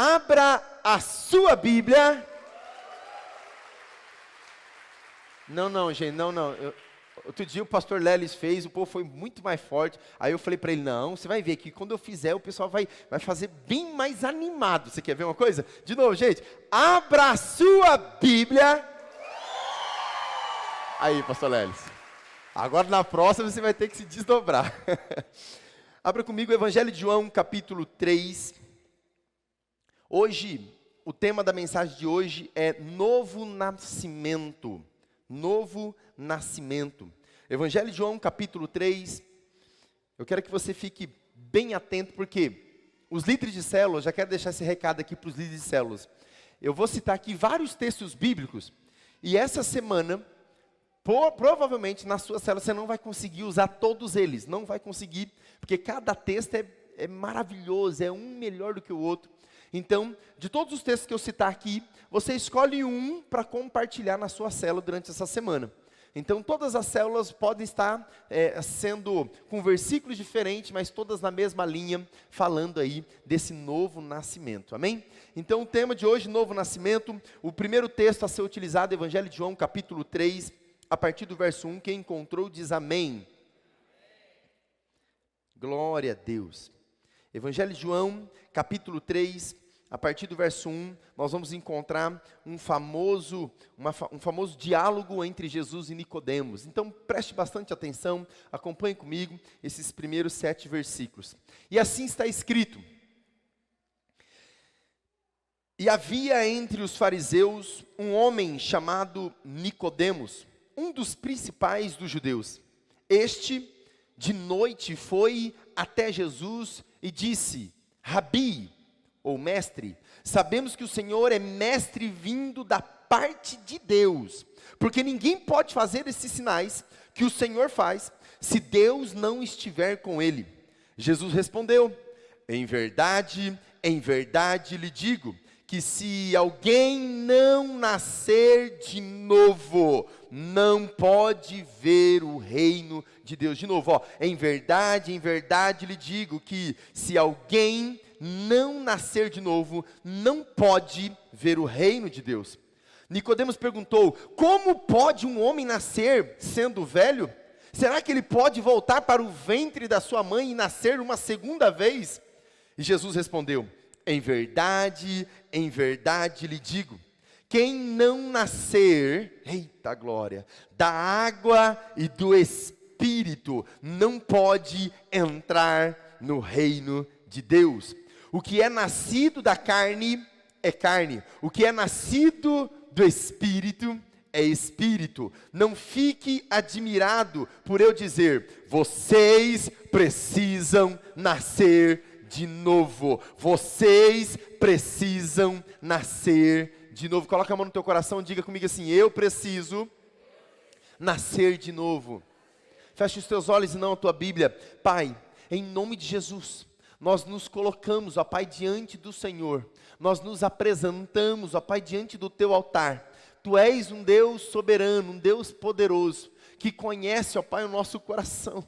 Abra a sua Bíblia. Não, gente, não. Outro dia o pastor Lelis fez, o povo foi muito mais forte. Aí eu falei para ele, não, você vai ver que quando eu fizer, o pessoal vai fazer bem mais animado. Você quer ver uma coisa? De novo, gente, abra a sua Bíblia. Aí, pastor Lelis. Agora na próxima você vai ter que se desdobrar. Abra comigo o Evangelho de João, capítulo 3. Hoje, o tema da mensagem de hoje é novo nascimento. Novo nascimento. Evangelho de João, capítulo 3. Eu quero que você fique bem atento, porque os líderes de células, já quero deixar esse recado aqui para os líderes de células. Eu vou citar aqui vários textos bíblicos, e essa semana, provavelmente na sua célula você não vai conseguir usar todos eles, não vai conseguir, porque cada texto é maravilhoso, é um melhor do que o outro. Então, de todos os textos que eu citar aqui, você escolhe um para compartilhar na sua célula durante essa semana. Então, todas as células podem estar sendo com versículos diferentes, mas todas na mesma linha, falando aí desse novo nascimento, amém? Então, o tema de hoje, novo nascimento, o primeiro texto a ser utilizado, Evangelho de João, capítulo 3, a partir do verso 1, quem encontrou diz amém. Glória a Deus. Evangelho de João, capítulo 3, a partir do verso 1, nós vamos encontrar um famoso diálogo entre Jesus e Nicodemos. Então, preste bastante atenção, acompanhe comigo esses primeiros 7 versículos. E assim está escrito: E havia entre os fariseus um homem chamado Nicodemos, um dos principais dos judeus. Este, de noite, foi até Jesus e disse: Rabi, ou mestre, sabemos que o Senhor é mestre vindo da parte de Deus, porque ninguém pode fazer esses sinais que o Senhor faz, se Deus não estiver com ele. Jesus respondeu: em verdade lhe digo, que se alguém não nascer de novo, não pode ver o reino de Deus. De novo, em verdade lhe digo, que se alguém não nascer de novo, não pode ver o reino de Deus. Nicodemos perguntou: como pode um homem nascer sendo velho? Será que ele pode voltar para o ventre da sua mãe e nascer uma segunda vez? E Jesus respondeu: em verdade lhe digo, quem não nascer, eita glória, da água e do Espírito, não pode entrar no reino de Deus. O que é nascido da carne é carne, o que é nascido do Espírito é Espírito. Não fique admirado por eu dizer: vocês precisam nascer de novo. Vocês precisam nascer de novo. Coloca a mão no teu coração e diga comigo assim: eu preciso nascer de novo. Feche os teus olhos e não a tua Bíblia. Pai, em nome de Jesus, nós nos colocamos, ó Pai, diante do Senhor. Nós nos apresentamos, ó Pai, diante do teu altar. Tu és um Deus soberano, um Deus poderoso, que conhece, ó Pai, o nosso coração.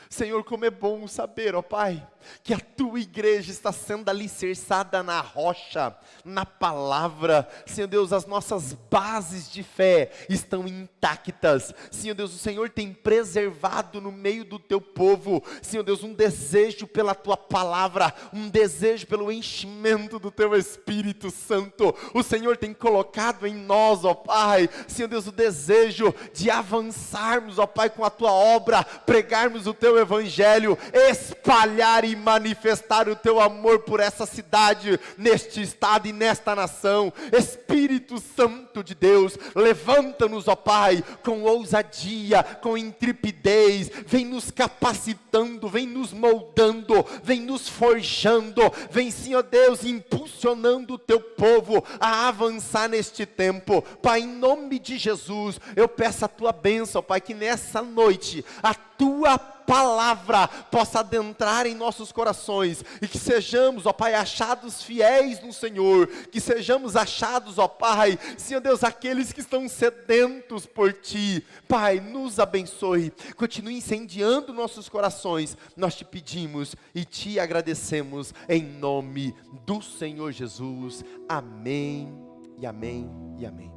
Senhor, como é bom saber, ó Pai, que a tua igreja está sendo alicerçada na rocha, na palavra. Senhor Deus, as nossas bases de fé estão intactas. Senhor Deus, o Senhor tem preservado no meio do teu povo, Senhor Deus, um desejo pela tua palavra, um desejo pelo enchimento do teu Espírito Santo. O Senhor tem colocado em nós, ó Pai, Senhor Deus, o desejo de avançarmos, ó Pai, com a tua obra, pregarmos o teu evangelho, espalhar e manifestar o teu amor por essa cidade, neste estado e nesta nação. Espírito Santo de Deus, levanta-nos, ó Pai, com ousadia, com intrepidez, vem nos capacitando, vem nos moldando, vem nos forjando, vem, Senhor Deus, impulsionando o teu povo a avançar neste tempo. Pai, em nome de Jesus, eu peço a tua bênção, Pai, que nessa noite a tua palavra possa adentrar em nossos corações, e que sejamos, ó Pai, achados fiéis no Senhor, que sejamos achados, ó Pai, Senhor Deus, aqueles que estão sedentos por Ti. Pai, nos abençoe, continue incendiando nossos corações, nós te pedimos e te agradecemos, em nome do Senhor Jesus. Amém, e amém, e amém.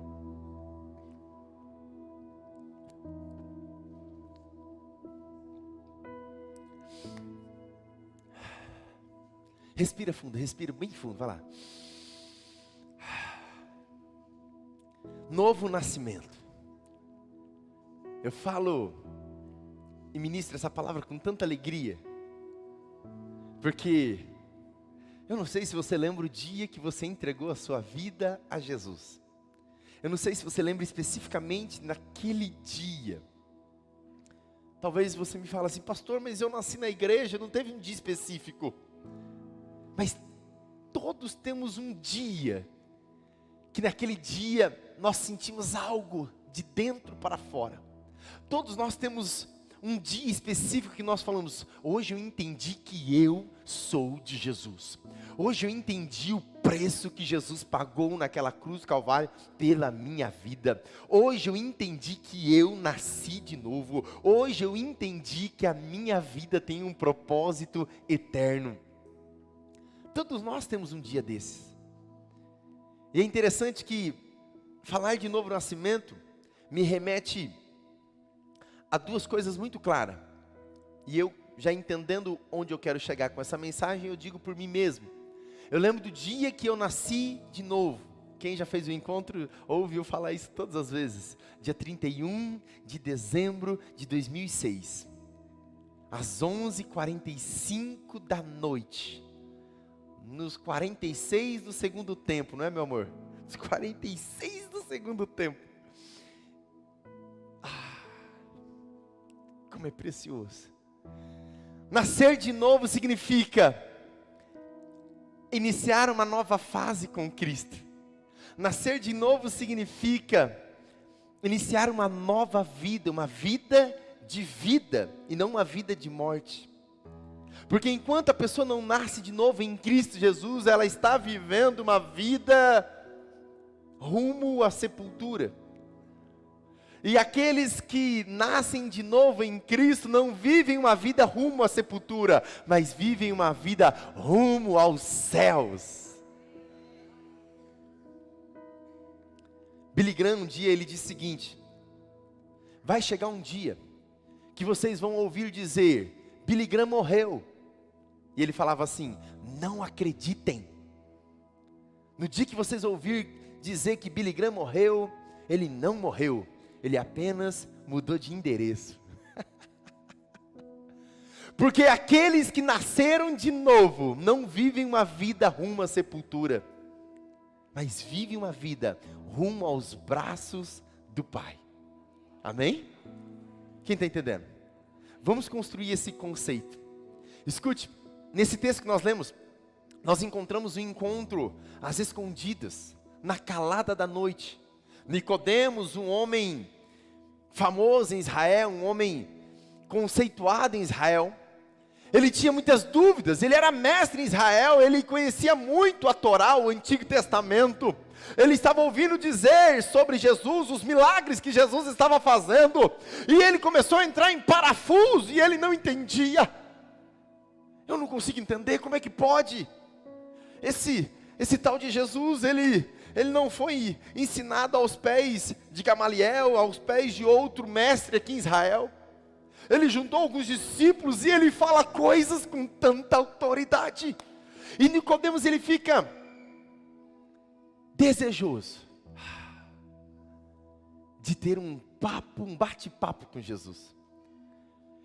Respira fundo, respira bem fundo, vai lá. Novo nascimento. Eu falo e ministro essa palavra com tanta alegria, porque eu não sei se você lembra o dia que você entregou a sua vida a Jesus. Eu não sei se você lembra especificamente naquele dia. Talvez você me fale assim: pastor, mas eu nasci na igreja, não teve um dia específico. Mas todos temos um dia, que naquele dia nós sentimos algo de dentro para fora. Todos nós temos um dia específico que nós falamos: hoje eu entendi que eu sou de Jesus. Hoje eu entendi o preço que Jesus pagou naquela cruz do Calvário pela minha vida. Hoje eu entendi que eu nasci de novo. Hoje eu entendi que a minha vida tem um propósito eterno. Todos nós temos um dia desses. E é interessante que falar de novo nascimento me remete a duas coisas muito claras. E eu, já entendendo onde eu quero chegar com essa mensagem, eu digo por mim mesmo. Eu lembro do dia que eu nasci de novo. Quem já fez o encontro ouviu falar isso todas as vezes. Dia 31 de dezembro de 2006. Às 11h45 da noite. Nos 46 do segundo tempo, não é, meu amor? Nos 46 do segundo tempo. Como é precioso. Nascer de novo significa iniciar uma nova fase com Cristo. Nascer de novo significa iniciar uma nova vida, uma vida de vida e não uma vida de morte. Porque enquanto a pessoa não nasce de novo em Cristo Jesus, ela está vivendo uma vida rumo à sepultura. E aqueles que nascem de novo em Cristo não vivem uma vida rumo à sepultura, mas vivem uma vida rumo aos céus. Billy Graham um dia ele disse o seguinte: vai chegar um dia que vocês vão ouvir dizer, Billy Graham morreu. E ele falava assim: não acreditem. No dia que vocês ouvir dizer que Billy Graham morreu, ele não morreu, ele apenas mudou de endereço. Porque aqueles que nasceram de novo não vivem uma vida rumo à sepultura, mas vivem uma vida rumo aos braços do Pai. Amém? Quem está entendendo? Vamos construir esse conceito. Escute, nesse texto que nós lemos, nós encontramos um encontro às escondidas, na calada da noite. Nicodemos, um homem famoso em Israel, um homem conceituado em Israel, ele tinha muitas dúvidas, ele era mestre em Israel, ele conhecia muito a Torá, o Antigo Testamento, ele estava ouvindo dizer sobre Jesus, os milagres que Jesus estava fazendo, e ele começou a entrar em parafuso, e ele não entendia. Eu não consigo entender como é que pode, esse tal de Jesus, ele não foi ensinado aos pés de Gamaliel, aos pés de outro mestre aqui em Israel. Ele juntou alguns discípulos e ele fala coisas com tanta autoridade. E Nicodemos, ele fica desejoso de ter um bate-papo com Jesus.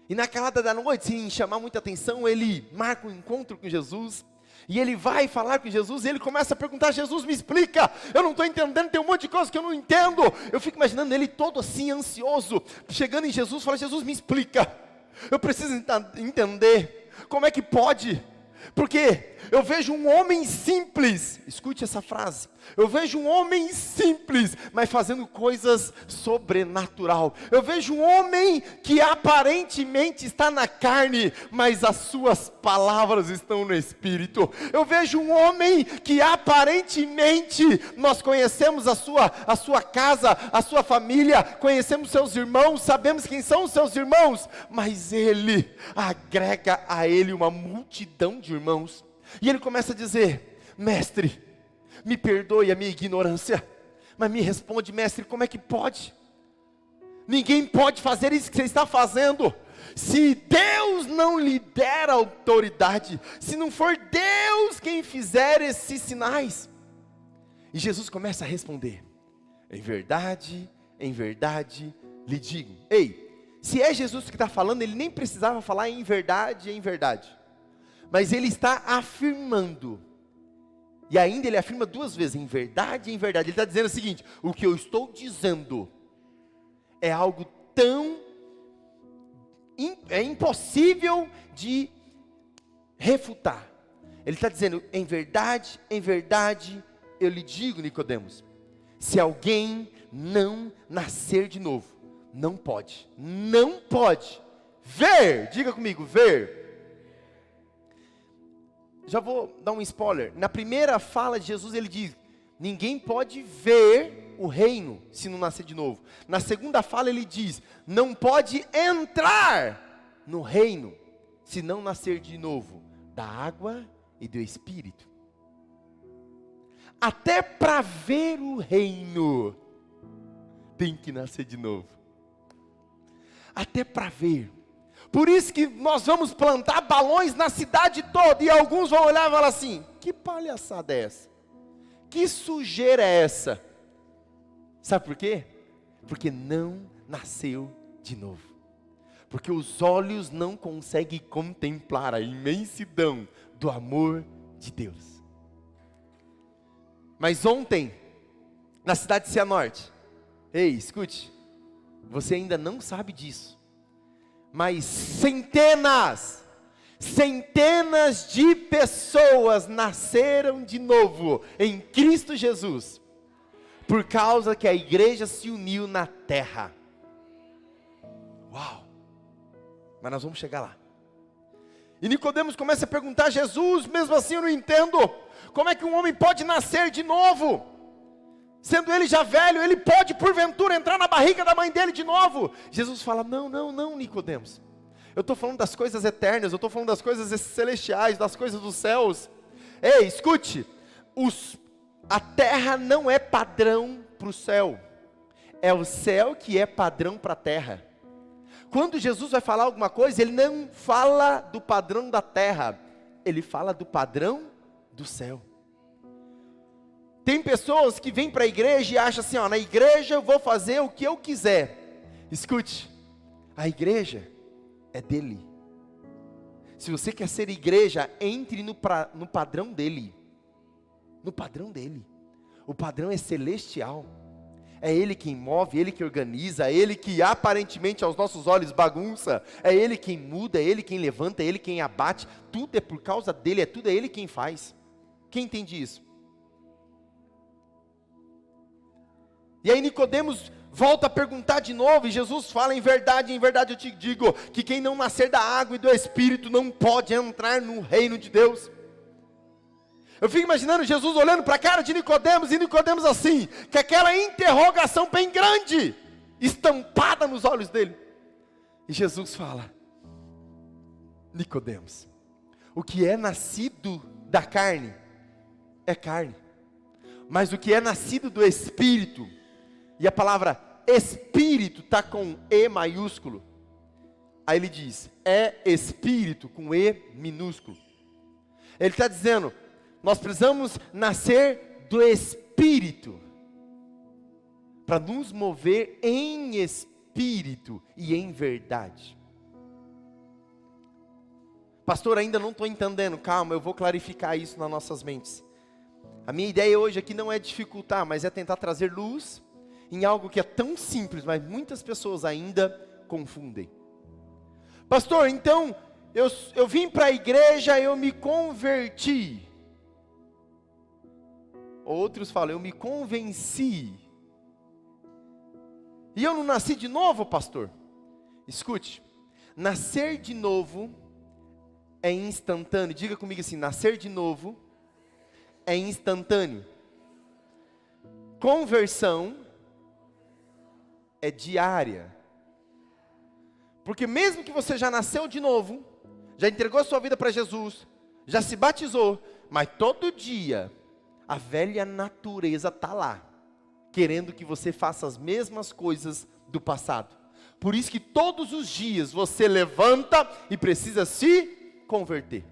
E na calada da noite, sem chamar muita atenção, ele marca um encontro com Jesus. E ele vai falar com Jesus e ele começa a perguntar: Jesus, me explica, eu não estou entendendo, tem um monte de coisa que eu não entendo. Eu fico imaginando ele todo assim, ansioso, chegando em Jesus, fala: Jesus, me explica, eu preciso entender, como é que pode? Porque eu vejo um homem simples, escute essa frase, eu vejo um homem simples, mas fazendo coisas sobrenatural. Eu vejo um homem que aparentemente está na carne, mas as suas palavras estão no Espírito. Eu vejo um homem que aparentemente nós conhecemos a sua casa, a sua família, conhecemos seus irmãos, sabemos quem são os seus irmãos, mas ele agrega a ele uma multidão de irmãos. E ele começa a dizer: mestre, me perdoe a minha ignorância, mas me responde, mestre, como é que pode? Ninguém pode fazer isso que você está fazendo. Se Deus não lhe der autoridade, se não for Deus quem fizer esses sinais. E Jesus começa a responder: em verdade lhe digo. Ei, se é Jesus que está falando, ele nem precisava falar em verdade, mas ele está afirmando, e ainda ele afirma duas vezes, em verdade. Ele está dizendo o seguinte: o que eu estou dizendo é algo tão impossível de refutar. Ele está dizendo: em verdade eu lhe digo, Nicodemos, se alguém não nascer de novo, não pode ver, diga comigo, ver. Já vou dar um spoiler. Na primeira fala de Jesus ele diz: ninguém pode ver o reino se não nascer de novo. Na segunda fala ele diz: não pode entrar no reino se não nascer de novo da água e do Espírito. Até para ver o reino tem que nascer de novo. Até para ver. Por isso que nós vamos plantar balões na cidade toda, e alguns vão olhar e falar assim: que palhaçada é essa? Que sujeira é essa? Sabe por quê? Porque não nasceu de novo. Porque os olhos não conseguem contemplar a imensidão do amor de Deus. Mas ontem, na cidade de Cianorte, ei, escute, você ainda não sabe disso, mas centenas de pessoas nasceram de novo em Cristo Jesus, por causa que a igreja se uniu na terra. Uau! Mas nós vamos chegar lá. E Nicodemos começa a perguntar a Jesus: mesmo assim eu não entendo, como é que um homem pode nascer de novo? Sendo ele já velho, ele pode porventura entrar na barriga da mãe dele de novo? Jesus fala: não, Nicodemos, eu estou falando das coisas eternas, eu estou falando das coisas celestiais, das coisas dos céus. Ei, escute, a terra não é padrão para o céu, é o céu que é padrão para a terra. Quando Jesus vai falar alguma coisa, ele não fala do padrão da terra, ele fala do padrão do céu. Tem pessoas que vêm para a igreja e acham assim: ó, na igreja eu vou fazer o que eu quiser. Escute, a igreja é dele. Se você quer ser igreja, entre no padrão dele. No padrão dele. O padrão é celestial. É ele quem move, ele que organiza, é ele que aparentemente aos nossos olhos bagunça, é ele quem muda, é ele quem levanta, é ele quem abate. Tudo é por causa dele, tudo é ele quem faz. Quem entende isso? E aí Nicodemos volta a perguntar de novo, e Jesus fala: em verdade eu te digo, que quem não nascer da água e do Espírito não pode entrar no reino de Deus. Eu fico imaginando Jesus olhando para a cara de Nicodemos, e Nicodemos assim, com aquela interrogação bem grande, estampada nos olhos dele. E Jesus fala: Nicodemos, o que é nascido da carne, é carne, mas o que é nascido do Espírito, e a palavra Espírito está com E maiúsculo, aí ele diz, é Espírito com E minúsculo. Ele está dizendo, nós precisamos nascer do Espírito, para nos mover em Espírito e em verdade. Pastor, ainda não estou entendendo, calma, eu vou clarificar isso nas nossas mentes. A minha ideia hoje aqui não é dificultar, mas é tentar trazer luz em algo que é tão simples, mas muitas pessoas ainda confundem. Pastor, então, eu vim para a igreja, eu me converti. Outros falam, eu me convenci. E eu não nasci de novo, pastor? Escute, nascer de novo é instantâneo. Diga comigo assim, nascer de novo é instantâneo. Conversão é diária. Porque mesmo que você já nasceu de novo, já entregou a sua vida para Jesus, já se batizou, mas todo dia a velha natureza está lá, querendo que você faça as mesmas coisas do passado. Por isso que todos os dias você levanta e precisa se converter.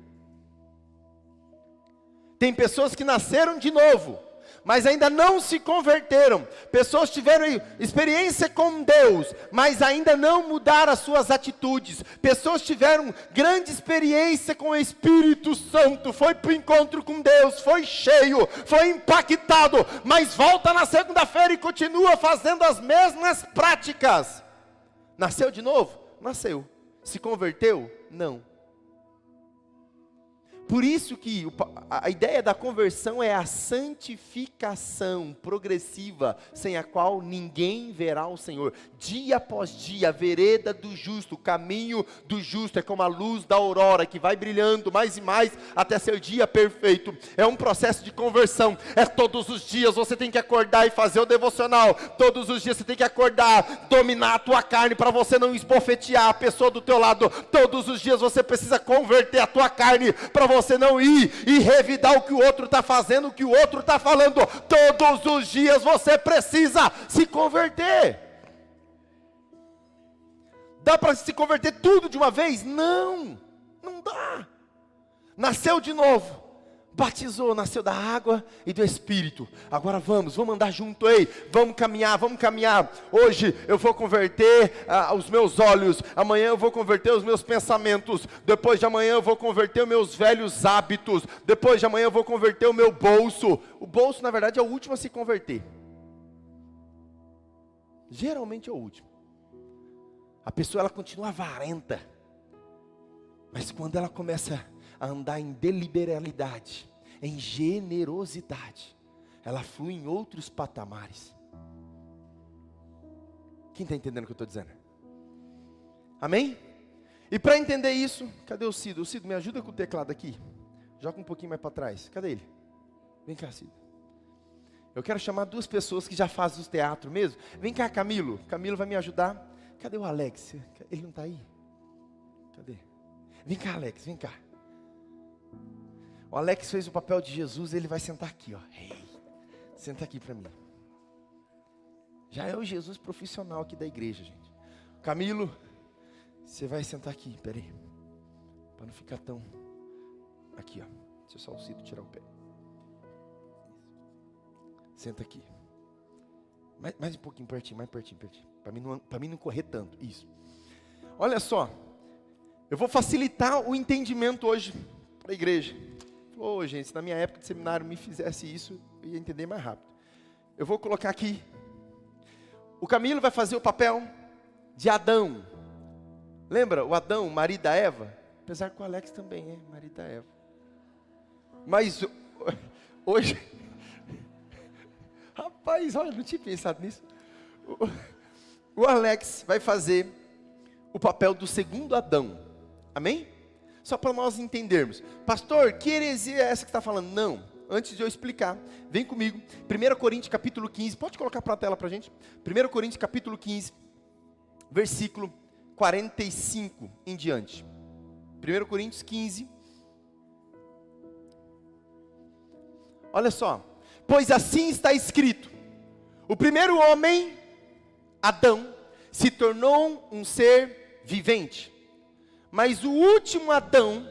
Tem pessoas que nasceram de novo, mas ainda não se converteram. Pessoas tiveram experiência com Deus, mas ainda não mudaram as suas atitudes. Pessoas tiveram grande experiência com o Espírito Santo, foi para o encontro com Deus, foi cheio, foi impactado, mas volta na segunda-feira e continua fazendo as mesmas práticas. Nasceu de novo? Nasceu. Se converteu? Não. Por isso que a ideia da conversão é a santificação progressiva, sem a qual ninguém verá o Senhor. Dia após dia, a vereda do justo, o caminho do justo, é como a luz da aurora, que vai brilhando mais e mais, até ser dia perfeito. É um processo de conversão, é todos os dias você tem que acordar e fazer o devocional, todos os dias você tem que acordar, dominar a tua carne, para você não esbofetear a pessoa do teu lado, todos os dias você precisa converter a tua carne, para você não ir e revidar o que o outro está fazendo, o que o outro está falando. Todos os dias você precisa se converter. Dá para se converter tudo de uma vez? Não, não dá. Nasceu de novo, batizou, nasceu da água e do Espírito. Agora vamos andar junto, ei, vamos caminhar. Hoje eu vou converter os meus olhos, amanhã eu vou converter os meus pensamentos, depois de amanhã eu vou converter os meus velhos hábitos, depois de amanhã eu vou converter o meu bolso. O bolso, na verdade, é o último a se converter. Geralmente é o último. A pessoa, ela continua avarenta, mas quando ela começa a andar em deliberalidade, em generosidade, ela flui em outros patamares. Quem está entendendo o que eu estou dizendo? Amém? E para entender isso, cadê o Cido? O Cido, me ajuda com o teclado aqui. Joga um pouquinho mais para trás. Cadê ele? Vem cá, Cido. Eu quero chamar duas pessoas que já fazem o teatro mesmo. Vem cá, Camilo. Camilo vai me ajudar. Cadê o Alex? Ele não está aí? Cadê? Vem cá, Alex, vem cá. O Alex fez o papel de Jesus, ele vai sentar aqui, ó. Hey, senta aqui para mim. Já é o Jesus profissional aqui da igreja, gente. Camilo, você vai sentar aqui, peraí. Para não ficar tão... Aqui, ó. Deixa eu só o Cido tirar o pé. Senta aqui. Mais um pouquinho pertinho, mais pertinho. Para mim não correr tanto. Isso. Olha só. Eu vou facilitar o entendimento hoje para a igreja. Gente, se na minha época de seminário me fizesse isso, eu ia entender mais rápido. Eu vou colocar aqui. O Camilo vai fazer o papel de Adão. Lembra o Adão, marido da Eva? Apesar que o Alex também é marido da Eva. Mas hoje... Rapaz, olha, não tinha pensado nisso. O Alex vai fazer o papel do segundo Adão. Amém? Só para nós entendermos. Pastor, que heresia é essa que está falando? Não. Antes de eu explicar, vem comigo. 1 Coríntios capítulo 15. Pode colocar para a tela para a gente? 1 Coríntios capítulo 15, versículo 45 em diante. 1 Coríntios 15. Olha só. Pois assim está escrito. O primeiro homem, Adão, se tornou um ser vivente. Mas o último Adão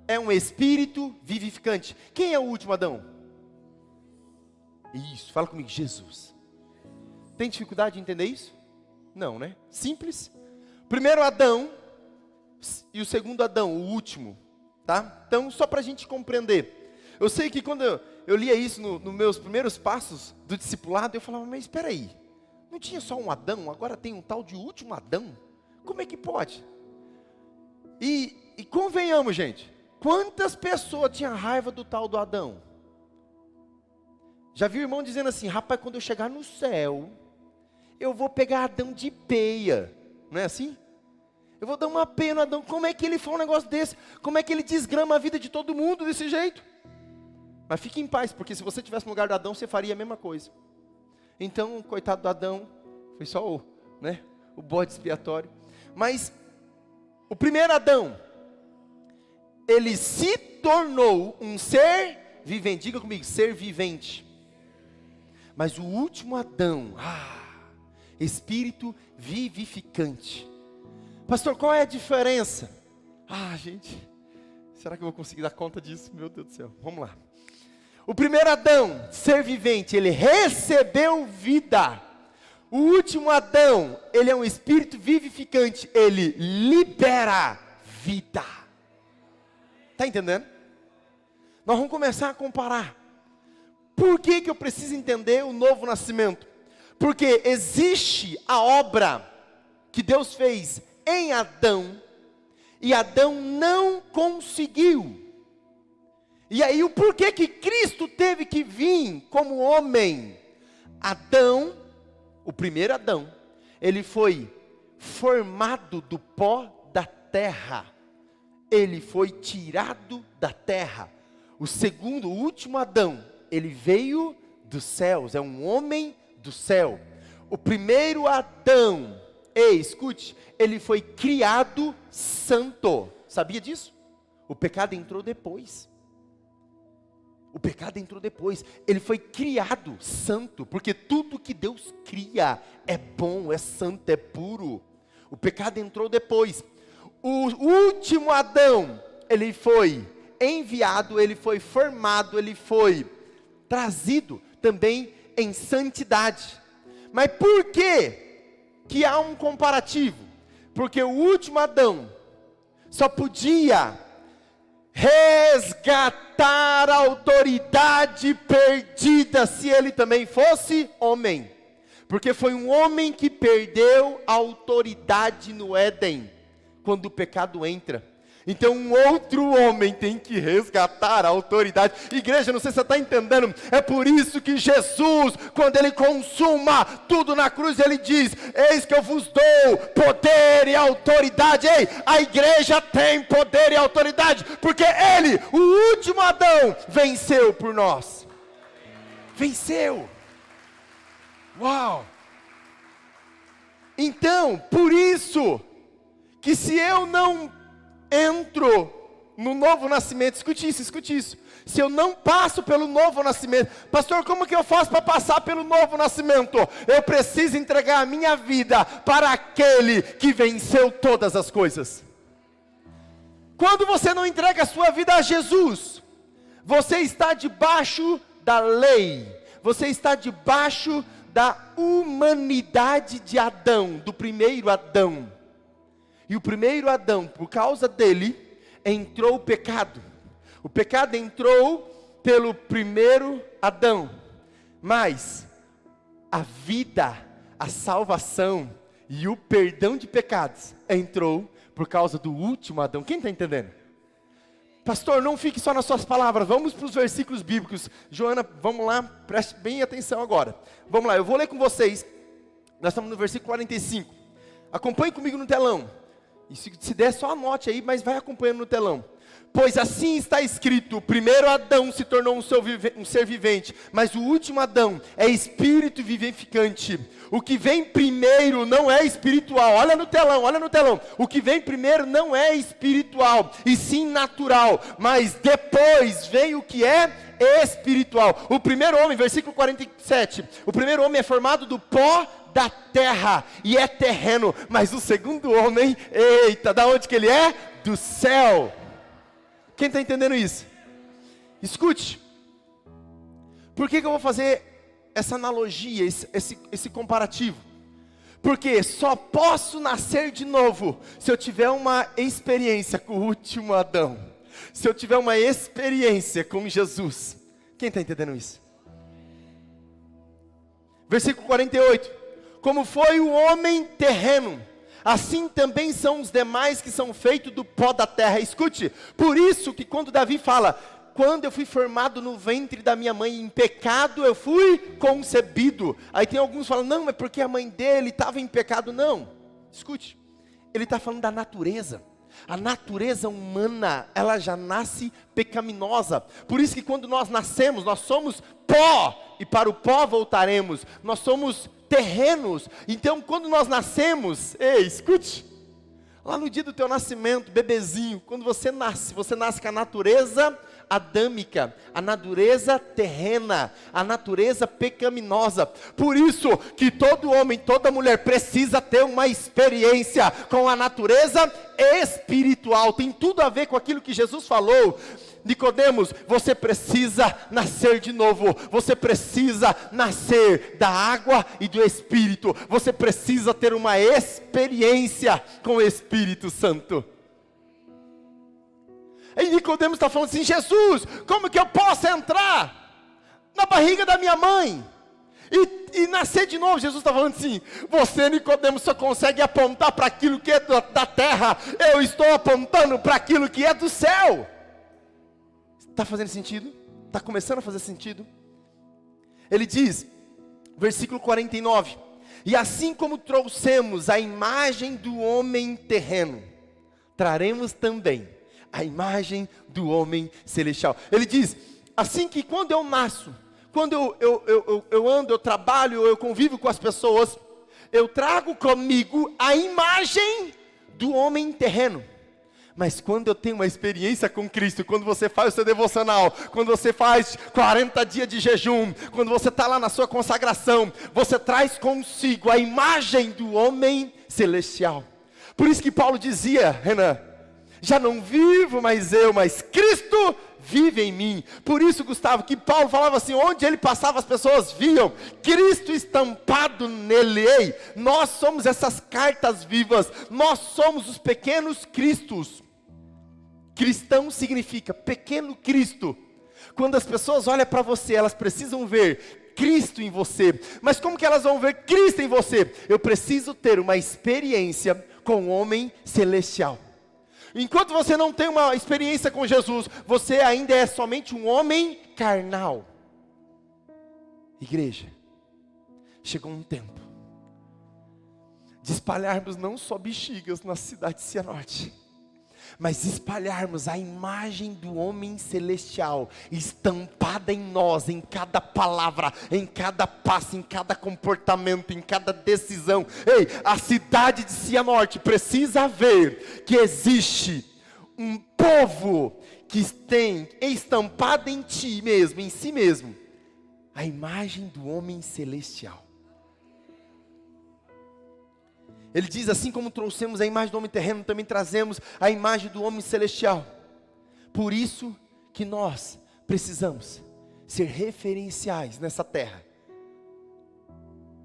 é um espírito vivificante. Quem é o último Adão? Isso, fala comigo, Jesus. Tem dificuldade de entender isso? Não, né? Simples. Primeiro Adão e o segundo Adão, o último. Tá? Então, só para a gente compreender. Eu sei que quando eu lia isso nos meus primeiros passos do discipulado, eu falava, mas espera aí. Não tinha só um Adão, agora tem um tal de último Adão? Como é que pode? E convenhamos, gente, quantas pessoas tinham raiva do tal do Adão? Já vi o irmão dizendo assim: rapaz, quando eu chegar no céu, eu vou pegar Adão de peia. Não é assim? Eu vou dar uma peia no Adão. Como é que ele faz um negócio desse? Como é que ele desgrama a vida de todo mundo desse jeito? Mas fique em paz, porque se você estivesse no lugar do Adão, você faria a mesma coisa. Então, coitado do Adão, foi só o bode expiatório. Mas o primeiro Adão, ele se tornou um ser vivente. Diga comigo, ser vivente. Mas o último Adão, espírito vivificante. Pastor, qual é a diferença? Gente, será que eu vou conseguir dar conta disso? Meu Deus do céu, vamos lá. O primeiro Adão, ser vivente, ele recebeu vida. O último Adão, ele é um espírito vivificante, ele libera vida. Está entendendo? Nós vamos começar a comparar. Por que eu preciso entender o novo nascimento? Porque existe a obra que Deus fez em Adão, e Adão não conseguiu. E aí o porquê que Cristo teve que vir como homem? Adão, o primeiro Adão, ele foi formado do pó da terra. Ele foi tirado da terra. O último Adão, ele veio dos céus, é um homem do céu. O primeiro Adão, escute, ele foi criado santo. Sabia disso? O pecado entrou depois. O pecado entrou depois. Ele foi criado santo, porque tudo que Deus cria é bom, é santo, é puro. O pecado entrou depois. O último Adão, ele foi enviado, ele foi formado, ele foi trazido também em santidade. Mas por que há um comparativo? Porque o último Adão só podia resgatar a autoridade perdida se ele também fosse homem. Porque foi um homem que perdeu a autoridade no Éden, quando o pecado entra. Então um outro homem tem que resgatar a autoridade. Igreja, não sei se você está entendendo. É por isso que Jesus, quando ele consuma tudo na cruz, ele diz: eis que eu vos dou poder e autoridade. Ei, a igreja tem poder e autoridade, porque ele, o último Adão, venceu por nós. Venceu. Uau. Então, por isso que se eu não entro no novo nascimento, escute isso, se eu não passo pelo novo nascimento, pastor, como que eu faço para passar pelo novo nascimento? Eu preciso entregar a minha vida para aquele que venceu todas as coisas. Quando você não entrega a sua vida a Jesus, você está debaixo da lei, você está debaixo da humanidade de Adão, do primeiro Adão. E o primeiro Adão, por causa dele, entrou o pecado. O pecado entrou pelo primeiro Adão. Mas a vida, a salvação e o perdão de pecados entrou por causa do último Adão. Quem está entendendo? Pastor, não fique só nas suas palavras, vamos para os versículos bíblicos. Joana, vamos lá, preste bem atenção agora. Vamos lá, eu vou ler com vocês. Nós estamos no versículo 45. Acompanhe comigo no telão. E se der, só anote aí, mas vai acompanhando no telão. Pois assim está escrito: o primeiro Adão se tornou um ser vivente, mas o último Adão é espírito vivificante. O que vem primeiro não é espiritual. Olha no telão. O que vem primeiro não é espiritual, e sim natural. Mas depois vem o que é espiritual. O primeiro homem, versículo 47. O primeiro homem é formado do pó da terra e é terreno. Mas o segundo homem, da onde que ele é? Do céu. Quem está entendendo isso? Escute. Por que eu vou fazer essa analogia, esse comparativo? Porque só posso nascer de novo se eu tiver uma experiência com o último Adão. Se eu tiver uma experiência com Jesus. Quem está entendendo isso? Versículo 48. Como foi o homem terreno, assim também são os demais que são feitos do pó da terra. Escute, por isso que quando Davi fala, quando eu fui formado no ventre da minha mãe, em pecado eu fui concebido. Aí tem alguns que falam, não, é porque a mãe dele estava em pecado. Não, escute, ele está falando da natureza. A natureza humana, ela já nasce pecaminosa. Por isso que quando nós nascemos, nós somos pó, e para o pó voltaremos. Nós somos terrenos. Então quando nós nascemos, ei, escute, lá no dia do teu nascimento, bebezinho, quando você nasce com a natureza adâmica, a natureza terrena, a natureza pecaminosa. Por isso que todo homem, toda mulher precisa ter uma experiência com a natureza espiritual. Tem tudo a ver com aquilo que Jesus falou. Nicodemos, você precisa nascer de novo, você precisa nascer da água e do Espírito, você precisa ter uma experiência com o Espírito Santo. E Nicodemos está falando assim, Jesus, como que eu posso entrar na barriga da minha mãe e nascer de novo? Jesus está falando assim, você, Nicodemos, só consegue apontar para aquilo que é da terra, eu estou apontando para aquilo que é do céu. Está fazendo sentido? Está começando a fazer sentido? Ele diz, versículo 49, e assim como trouxemos a imagem do homem terreno, traremos também a imagem do homem celestial. Ele diz, assim que quando eu nasço, quando eu ando, eu trabalho, eu convivo com as pessoas, eu trago comigo a imagem do homem terreno. Mas quando eu tenho uma experiência com Cristo, quando você faz o seu devocional, quando você faz 40 dias de jejum, quando você está lá na sua consagração, você traz consigo a imagem do homem celestial. Por isso que Paulo dizia, Renan, já não vivo mais eu, mas Cristo vive em mim. Por isso, Gustavo, que Paulo falava assim, onde ele passava as pessoas viam Cristo estampado nele. Ei, nós somos essas cartas vivas, nós somos os pequenos Cristos. Cristão significa pequeno Cristo. Quando as pessoas olham para você, elas precisam ver Cristo em você. Mas como que elas vão ver Cristo em você? Eu preciso ter uma experiência com o homem celestial. Enquanto você não tem uma experiência com Jesus, você ainda é somente um homem carnal. Igreja, chegou um tempo de espalharmos não só bexigas na cidade de Cianorte, mas espalharmos a imagem do homem celestial, estampada em nós, em cada palavra, em cada passo, em cada comportamento, em cada decisão. Ei, a cidade de Cianorte precisa ver que existe um povo que tem estampada em ti mesmo, em si mesmo, a imagem do homem celestial. Ele diz, assim como trouxemos a imagem do homem terreno, também trazemos a imagem do homem celestial. Por isso que nós precisamos ser referenciais nessa terra.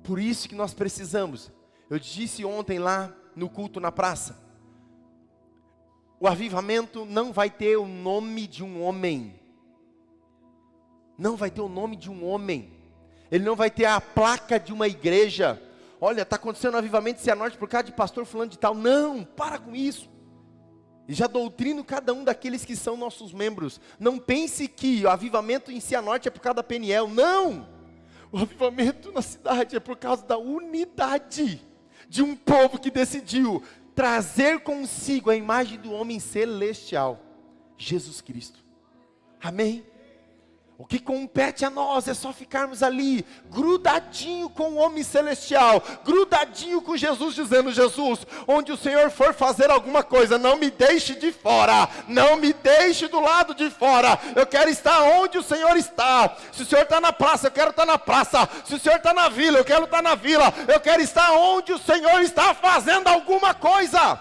Por isso que nós precisamos. Eu disse ontem lá no culto na praça, o avivamento não vai ter o nome de um homem. Não vai ter o nome de um homem. Ele não vai ter a placa de uma igreja. Olha, está acontecendo um avivamento em Cianorte por causa de pastor fulano de tal. Não, para com isso. E já doutrino cada um daqueles que são nossos membros. Não pense que o avivamento em Cianorte é por causa da Peniel. Não. O avivamento na cidade é por causa da unidade de um povo que decidiu trazer consigo a imagem do homem celestial, Jesus Cristo. Amém? O que compete a nós é só ficarmos ali, grudadinho com o homem celestial, grudadinho com Jesus, dizendo, Jesus, onde o Senhor for fazer alguma coisa, não me deixe de fora, não me deixe do lado de fora, eu quero estar onde o Senhor está. Se o Senhor está na praça, eu quero estar na praça. Se o Senhor está na vila, eu quero estar na vila. Eu quero estar onde o Senhor está fazendo alguma coisa.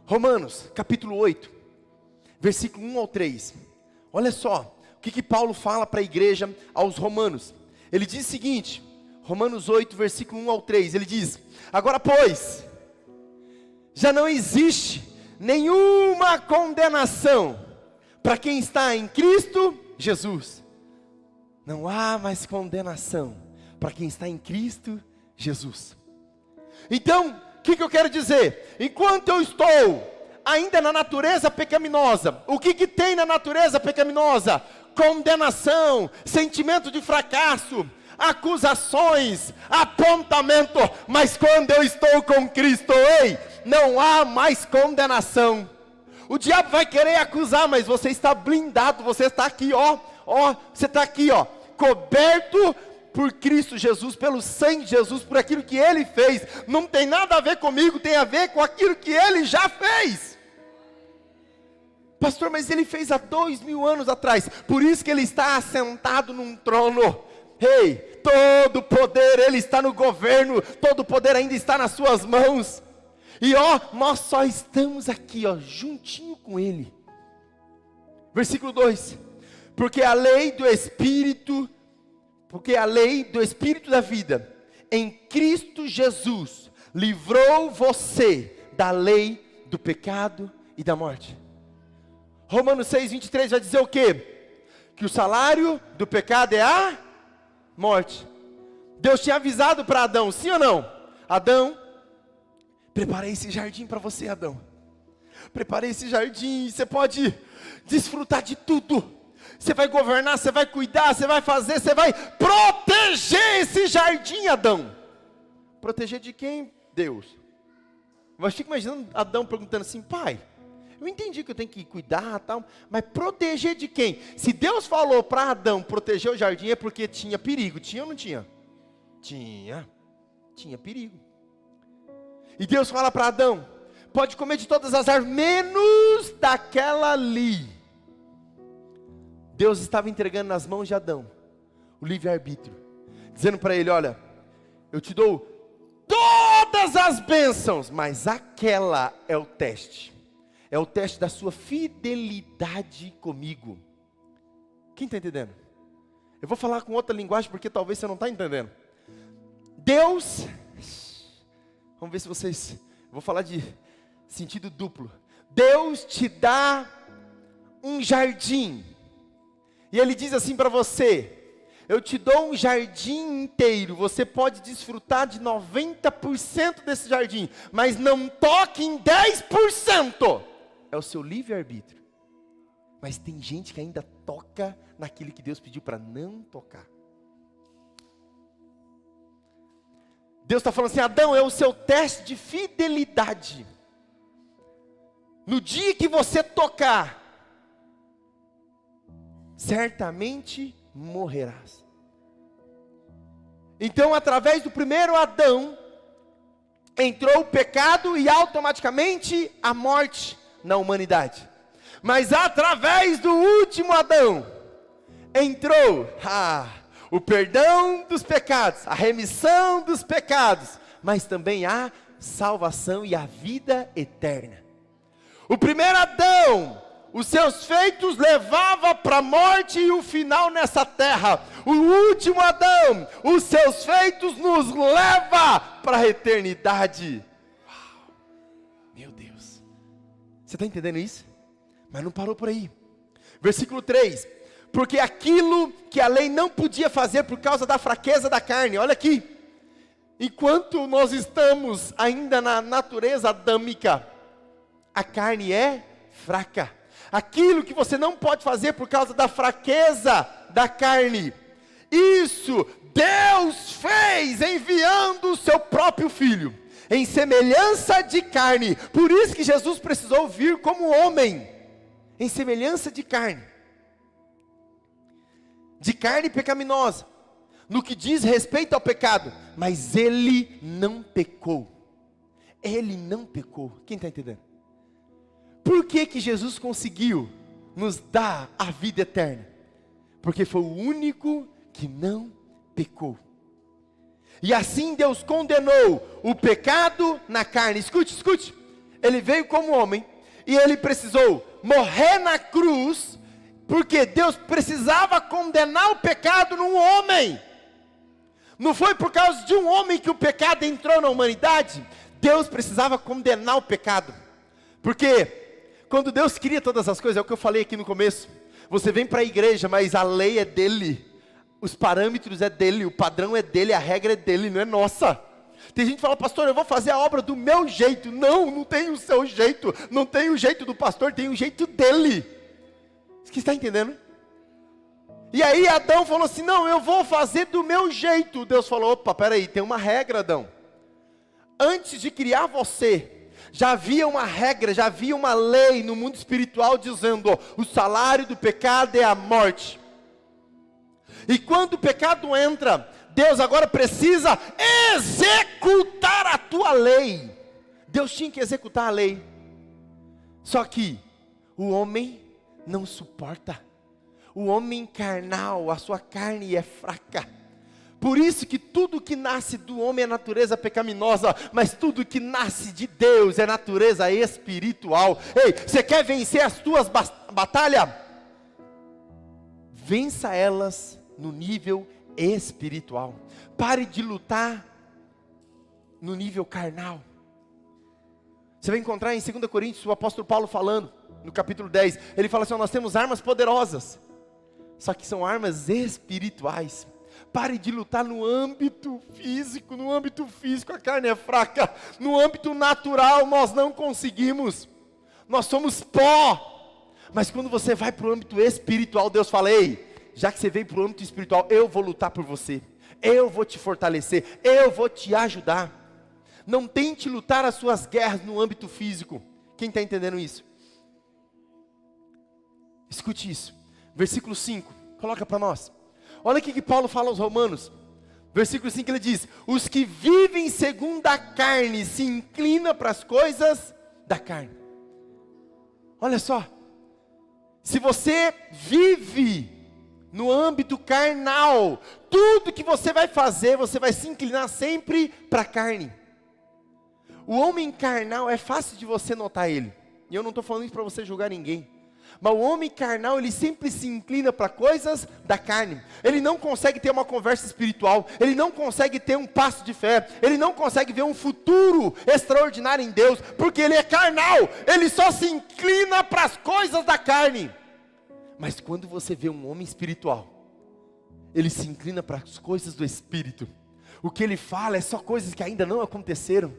Romanos, capítulo 8. Versículo 1 ao 3, olha só, o que Paulo fala para a igreja aos romanos. Ele diz o seguinte, Romanos 8, versículo 1 ao 3, ele diz, agora pois, já não existe nenhuma condenação para quem está em Cristo Jesus. Não há mais condenação para quem está em Cristo Jesus. Então, o que eu quero dizer? Enquanto eu estou ainda na natureza pecaminosa, o que tem na natureza pecaminosa? Condenação, sentimento de fracasso, acusações, apontamento. Mas quando eu estou com Cristo, ei, não há mais condenação. O diabo vai querer acusar, mas você está blindado, você está aqui, você está aqui, coberto por Cristo Jesus, pelo sangue de Jesus, por aquilo que Ele fez. Não tem nada a ver comigo, tem a ver com aquilo que Ele já fez. Pastor, mas Ele fez há 2000 anos atrás, por isso que Ele está assentado num trono. Ei, todo poder, Ele está no governo, todo poder ainda está nas suas mãos. E nós só estamos aqui, juntinho com Ele. Versículo 2, porque a lei do Espírito da vida, em Cristo Jesus, livrou você da lei do pecado e da morte. Romanos 6:23 vai dizer o quê? Que o salário do pecado é a morte. Deus tinha avisado para Adão, sim ou não? Adão, preparei esse jardim para você, Adão. Preparei esse jardim, você pode desfrutar de tudo. Você vai governar, você vai cuidar, você vai fazer, você vai proteger esse jardim, Adão. Proteger de quem? Deus. Mas fico imaginando Adão perguntando assim, pai, eu entendi que eu tenho que cuidar, tal, mas proteger de quem? Se Deus falou para Adão proteger o jardim, é porque tinha perigo. Tinha ou não tinha? Tinha perigo. E Deus fala para Adão, pode comer de todas as árvores, menos daquela ali. Deus estava entregando nas mãos de Adão o livre-arbítrio, dizendo para ele, olha, eu te dou todas as bênçãos, mas aquela é o teste. É o teste da sua fidelidade comigo. Quem está entendendo? Eu vou falar com outra linguagem, porque talvez você não está entendendo. Deus, vamos ver se vocês, vou falar de sentido duplo. Deus te dá um jardim, e Ele diz assim para você, eu te dou um jardim inteiro, você pode desfrutar de 90% desse jardim, mas não toque em 10%. É o seu livre-arbítrio. Mas tem gente que ainda toca naquilo que Deus pediu para não tocar. Deus está falando assim, Adão, é o seu teste de fidelidade. No dia que você tocar, certamente morrerás. Então, através do primeiro Adão, entrou o pecado e automaticamente a morte na humanidade. Mas através do último Adão, entrou o perdão dos pecados, a remissão dos pecados, mas também a salvação e a vida eterna. O primeiro Adão, os seus feitos levavam para a morte e o final nessa terra. O último Adão, os seus feitos nos leva para a eternidade. Uau. Meu Deus. Você está entendendo isso? Mas não parou por aí. Versículo 3. Porque aquilo que a lei não podia fazer por causa da fraqueza da carne. Olha aqui. Enquanto nós estamos ainda na natureza adâmica, a carne é fraca. Aquilo que você não pode fazer por causa da fraqueza da carne, isso Deus fez enviando o seu próprio Filho, em semelhança de carne. Por isso que Jesus precisou vir como homem, em semelhança de carne pecaminosa, no que diz respeito ao pecado, mas Ele não pecou. Ele não pecou. Quem está entendendo? Por que que Jesus conseguiu nos dar a vida eterna? Porque foi o único que não pecou. E assim Deus condenou o pecado na carne. Escute. Ele veio como homem e Ele precisou morrer na cruz, porque Deus precisava condenar o pecado num homem. Não foi por causa de um homem que o pecado entrou na humanidade. Deus precisava condenar o pecado. Porque quando Deus cria todas as coisas, é o que eu falei aqui no começo, você vem para a igreja, mas a lei é dele, os parâmetros é dele, o padrão é dele, a regra é dele, não é nossa. Tem gente que fala, pastor, eu vou fazer a obra do meu jeito. Não, não tem o seu jeito. Não tem o jeito do pastor, tem o jeito dele. Você está entendendo? E aí Adão falou assim, não, eu vou fazer do meu jeito. Deus falou, opa, peraí, tem uma regra, Adão. Antes de criar você, já havia uma regra, já havia uma lei no mundo espiritual dizendo, o salário do pecado é a morte. E quando o pecado entra, Deus agora precisa executar a tua lei. Deus tinha que executar a lei. Só que o homem não suporta. O homem carnal, a sua carne é fraca. Por isso que tudo que nasce do homem é natureza pecaminosa, mas tudo que nasce de Deus é natureza espiritual. Ei, você quer vencer as tuas batalhas? Vença elas no nível espiritual. Pare de lutar no nível carnal. Você vai encontrar em 2 Coríntios o apóstolo Paulo falando, no capítulo 10, ele fala assim, nós temos armas poderosas, só que são armas espirituais. Pare de lutar no âmbito físico, a carne é fraca, no âmbito natural nós não conseguimos, nós somos pó, mas quando você vai para o âmbito espiritual, Deus fala, ei, já que você veio para o âmbito espiritual, eu vou lutar por você, eu vou te fortalecer, eu vou te ajudar. Não tente lutar as suas guerras no âmbito físico. Quem está entendendo isso? Escute isso, versículo 5, coloca para nós. Olha o que Paulo fala aos Romanos, versículo 5 ele diz, os que vivem segundo a carne, se inclinam para as coisas da carne. Olha só, se você vive no âmbito carnal, tudo que você vai fazer, você vai se inclinar sempre para a carne. O homem carnal é fácil de você notar ele, e eu não estou falando isso para você julgar ninguém, mas o homem carnal, ele sempre se inclina para coisas da carne, ele não consegue ter uma conversa espiritual, ele não consegue ter um passo de fé, ele não consegue ver um futuro extraordinário em Deus, porque ele é carnal, ele só se inclina para as coisas da carne. Mas quando você vê um homem espiritual, ele se inclina para as coisas do Espírito, o que ele fala é só coisas que ainda não aconteceram,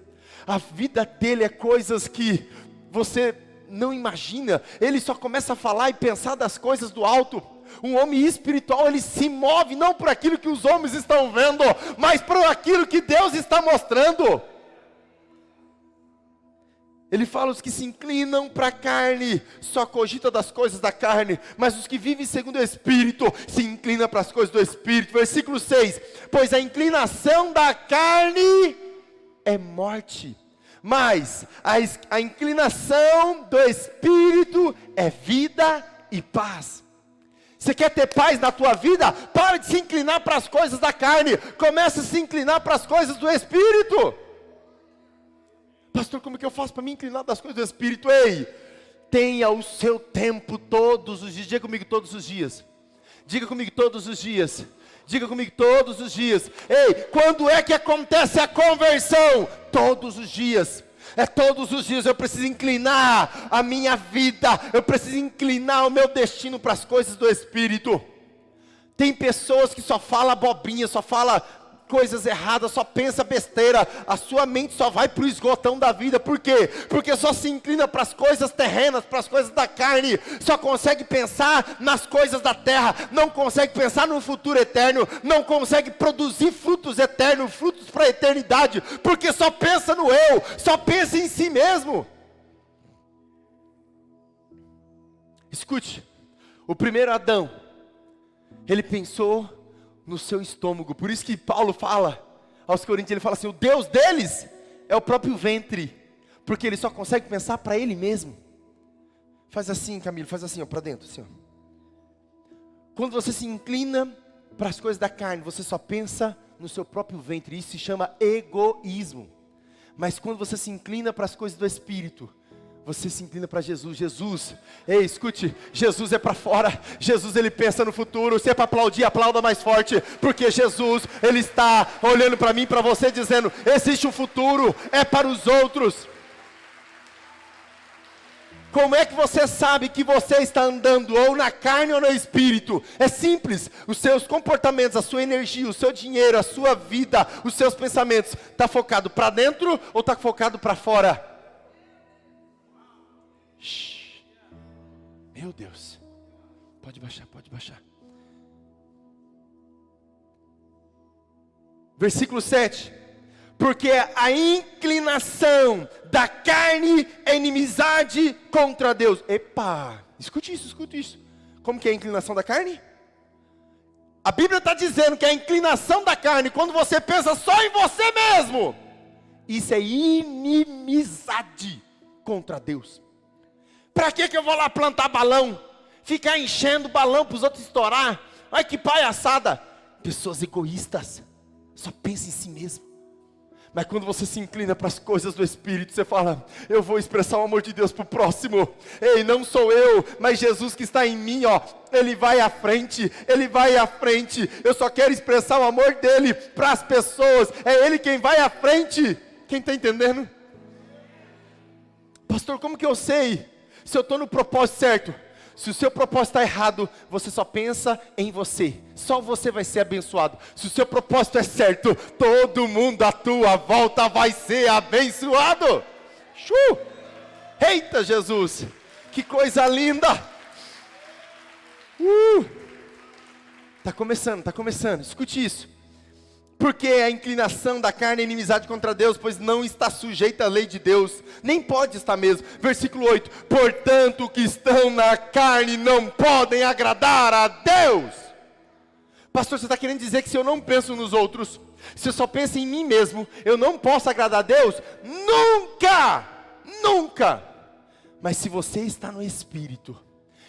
a vida dele é coisas que você não imagina, ele só começa a falar e pensar das coisas do alto. Um homem espiritual, ele se move não por aquilo que os homens estão vendo, mas por aquilo que Deus está mostrando. Ele fala, os que se inclinam para a carne, só cogita das coisas da carne, mas os que vivem segundo o Espírito, se inclinam para as coisas do Espírito. Versículo 6, pois a inclinação da carne é morte, mas a inclinação do Espírito é vida e paz. Você quer ter paz na tua vida? Para de se inclinar para as coisas da carne, comece a se inclinar para as coisas do Espírito. Pastor, como é que eu faço para me inclinar das coisas do Espírito? Ei, tenha o seu tempo todos os dias. Diga comigo todos os dias. Diga comigo todos os dias. Diga comigo todos os dias. Ei, quando é que acontece a conversão? Todos os dias. É todos os dias eu preciso inclinar a minha vida. Eu preciso inclinar o meu destino para as coisas do Espírito. Tem pessoas que só falam abobrinha, só falam coisas erradas, só pensa besteira, a sua mente só vai para o esgotão da vida. Por quê? Porque só se inclina para as coisas terrenas, para as coisas da carne, só consegue pensar nas coisas da terra, não consegue pensar no futuro eterno, não consegue produzir frutos eternos, frutos para a eternidade, porque só pensa no eu, só pensa em si mesmo. Escute, o primeiro Adão, ele pensou no seu estômago. Por isso que Paulo fala aos Coríntios, ele fala assim, o Deus deles é o próprio ventre, porque ele só consegue pensar para ele mesmo. Faz assim, Camilo, faz assim, ó, para dentro, assim, ó. Quando você se inclina para as coisas da carne, você só pensa no seu próprio ventre, isso se chama egoísmo. Mas quando você se inclina para as coisas do Espírito, você se inclina para Jesus. Jesus, ei, escute, Jesus é para fora, Jesus ele pensa no futuro. Se é para aplaudir, aplauda mais forte, porque Jesus, ele está olhando para mim, para você, dizendo, existe um futuro, é para os outros. Como é que você sabe que você está andando ou na carne ou no espírito? É simples, os seus comportamentos, a sua energia, o seu dinheiro, a sua vida, os seus pensamentos, está focado para dentro ou está focado para fora? Shhh. Meu Deus, pode baixar, pode baixar. Versículo 7. Porque a inclinação da carne é inimizade contra Deus. Epa, escute isso. Como que é a inclinação da carne? A Bíblia está dizendo que a inclinação da carne, quando você pensa só em você mesmo, isso é inimizade contra Deus. Para que eu vou lá plantar balão? Ficar enchendo balão para os outros estourar? Ai que palhaçada. Pessoas egoístas, só pensam em si mesmo. Mas quando você se inclina para as coisas do Espírito, você fala, eu vou expressar o amor de Deus para o próximo. Ei, não sou eu, mas Jesus que está em mim, ó, Ele vai à frente, eu só quero expressar o amor dEle para as pessoas, é Ele quem vai à frente. Quem está entendendo? Pastor, como que eu sei se eu estou no propósito certo? Se o seu propósito está errado, você só pensa em você. Só você vai ser abençoado. Se o seu propósito é certo, todo mundo à tua volta vai ser abençoado. Eita Jesus, que coisa linda. Tá começando, escute isso. Porque a inclinação da carne é inimizade contra Deus, pois não está sujeita à lei de Deus, nem pode estar mesmo. Versículo 8, portanto, os que estão na carne não podem agradar a Deus. Pastor, você está querendo dizer que se eu não penso nos outros, se eu só penso em mim mesmo, eu não posso agradar a Deus? Nunca! Mas se você está no Espírito,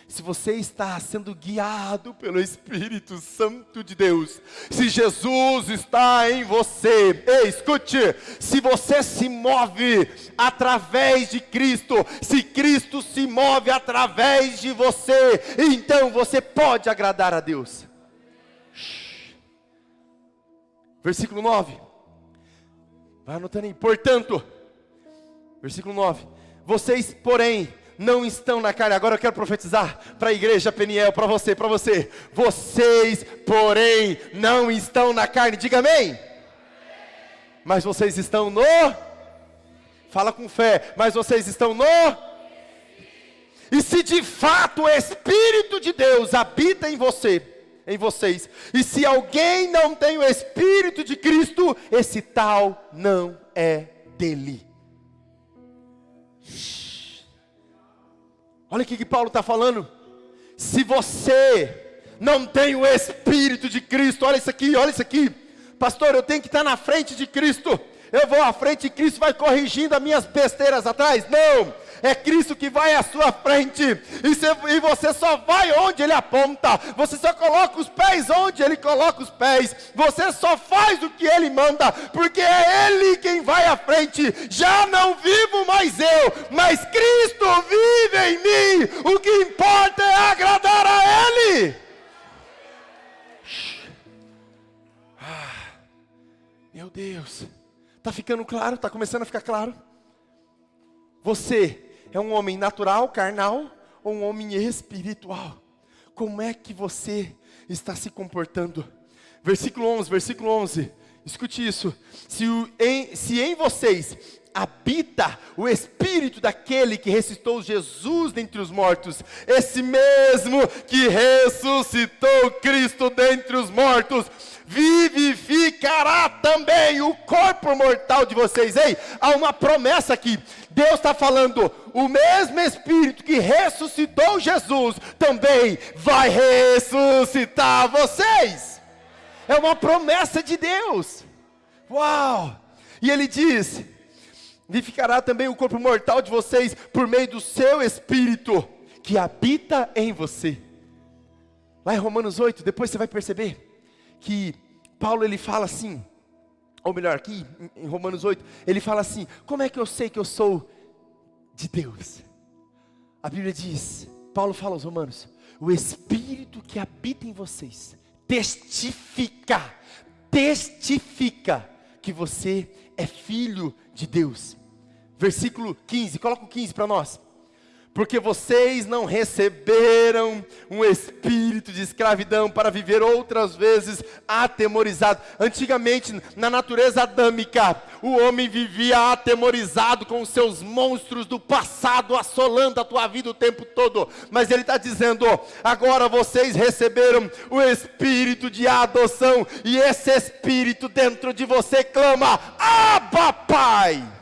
se você está sendo guiado pelo Espírito Santo de Deus, se Jesus está em você, ei, escute, se você se move através de Cristo, se Cristo se move através de você, então você pode agradar a Deus. Versículo 9, vai anotando aí, portanto, versículo 9, vocês porém não estão na carne. Agora eu quero profetizar para a igreja Peniel, para você. Vocês, porém, não estão na carne. Diga amém. Mas vocês estão no... Fala com fé. Mas vocês estão no... E se de fato o Espírito de Deus habita em vocês, e se alguém não tem o Espírito de Cristo, esse tal não é dele. Olha o que Paulo está falando. Se você não tem o Espírito de Cristo, olha isso aqui. Pastor, eu tenho que estar na frente de Cristo. Eu vou à frente e Cristo vai corrigindo as minhas besteiras atrás. Não, é Cristo que vai à sua frente. E você só vai onde Ele aponta. Você só coloca os pés onde Ele coloca os pés. Você só faz o que Ele manda, porque é Ele quem vai à frente. Já não vivo mais eu, mas Cristo vive em mim. O que importa é agradar a Ele. Meu Deus, está ficando claro? Está começando a ficar claro? Você é um homem natural, carnal, ou um homem espiritual? Como é que você está se comportando? Versículo 11, escute isso. Se em vocês habita o Espírito daquele que ressuscitou Jesus dentre os mortos, esse mesmo que ressuscitou Cristo dentre os mortos, vivificará também o corpo mortal de vocês. Ei, há uma promessa aqui. Deus está falando, o mesmo Espírito que ressuscitou Jesus, também vai ressuscitar vocês. É uma promessa de Deus. Uau! E Ele diz, vivificará também o corpo mortal de vocês, por meio do seu Espírito, que habita em você. Lá em Romanos 8, depois você vai perceber, que Paulo ele fala assim, ou melhor, aqui em Romanos 8, ele fala assim, como é que eu sei que eu sou de Deus? A Bíblia diz, Paulo fala aos Romanos, o Espírito que habita em vocês, testifica que você é filho de Deus. Versículo 15, coloca o 15 para nós. porque vocês não receberam um espírito de escravidão para viver outras vezes atemorizado. Antigamente, na natureza adâmica, o homem vivia atemorizado com os seus monstros do passado assolando a tua vida o tempo todo. Mas ele está dizendo, agora vocês receberam o espírito de adoção, e esse espírito dentro de você clama, Abba, Pai.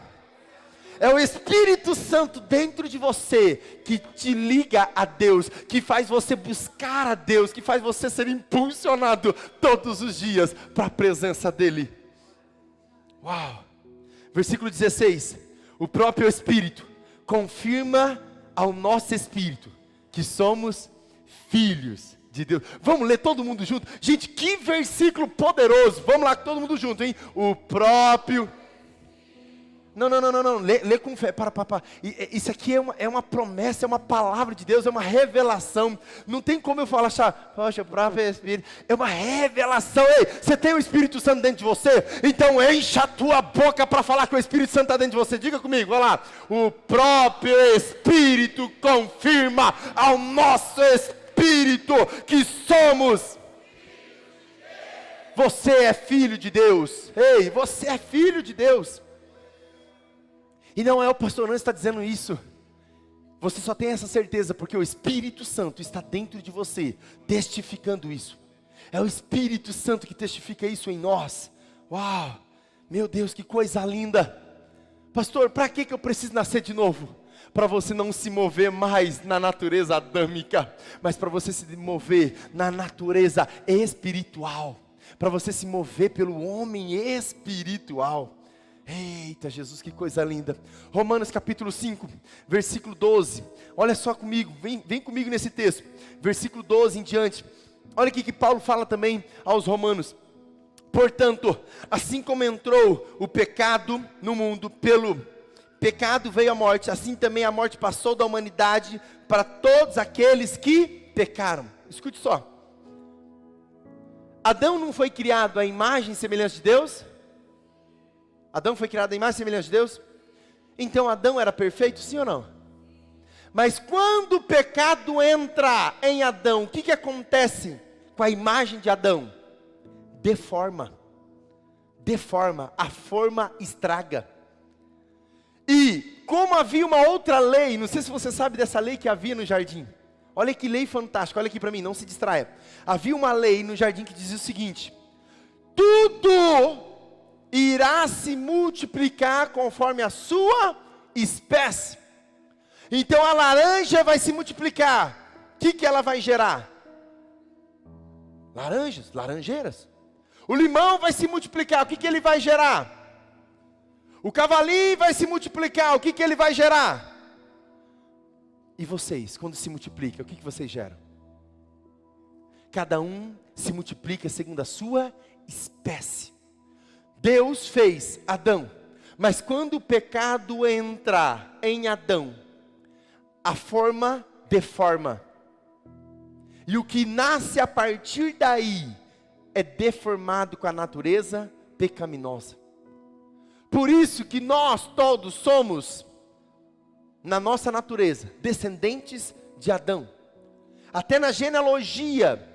É o Espírito Santo dentro de você que te liga a Deus, que faz você buscar a Deus, que faz você ser impulsionado todos os dias para a presença dEle. Uau! Versículo 16, o próprio Espírito confirma ao nosso Espírito que somos filhos de Deus. Vamos ler todo mundo junto? Gente, que versículo poderoso! Vamos lá todo mundo junto, hein? O próprio... Não, lê com fé, para. Isso aqui é uma promessa, é uma palavra de Deus, é uma revelação. Não tem como eu falar, poxa, o próprio Espírito, é uma revelação. Ei, você tem o Espírito Santo dentro de você? Então encha a tua boca para falar que o Espírito Santo está dentro de você. Diga comigo, vai lá. O próprio Espírito confirma ao nosso Espírito que somos. Você é filho de Deus. Ei, você é filho de Deus. E não é o pastor Nando que está dizendo isso. Você só tem essa certeza porque o Espírito Santo está dentro de você, testificando isso. É o Espírito Santo que testifica isso em nós. Uau, meu Deus, que coisa linda. Pastor, para que eu preciso nascer de novo? Para você não se mover mais na natureza adâmica, mas para você se mover na natureza espiritual. Para você se mover pelo homem espiritual. Eita Jesus, que coisa linda. Romanos capítulo 5, versículo 12. Olha só comigo, vem comigo nesse texto. Versículo 12 em diante. Olha aqui que Paulo fala também aos romanos. Portanto, assim como entrou o pecado no mundo, pelo pecado veio a morte, assim também a morte passou da humanidade para todos aqueles que pecaram. Escute só. Adão não foi criado à imagem e semelhança de Deus? Adão foi criado à imagem e semelhança de Deus? Então Adão era perfeito, sim ou não? Mas quando o pecado entra em Adão, o que acontece com a imagem de Adão? Deforma, a forma estraga. E como havia uma outra lei, não sei se você sabe dessa lei que havia no jardim. Olha que lei fantástica, olha aqui para mim, não se distraia. Havia uma lei no jardim que dizia o seguinte: tudo irá se multiplicar conforme a sua espécie. Então a laranja vai se multiplicar. O que ela vai gerar? Laranjas, laranjeiras. O limão vai se multiplicar. O que ele vai gerar? O cavalinho vai se multiplicar. O que ele vai gerar? E vocês, quando se multiplica, o que vocês geram? Cada um se multiplica segundo a sua espécie. Deus fez Adão, mas quando o pecado entra em Adão, a forma deforma. E o que nasce a partir daí é deformado com a natureza pecaminosa. Por isso que nós todos somos, na nossa natureza, descendentes de Adão. Até na genealogia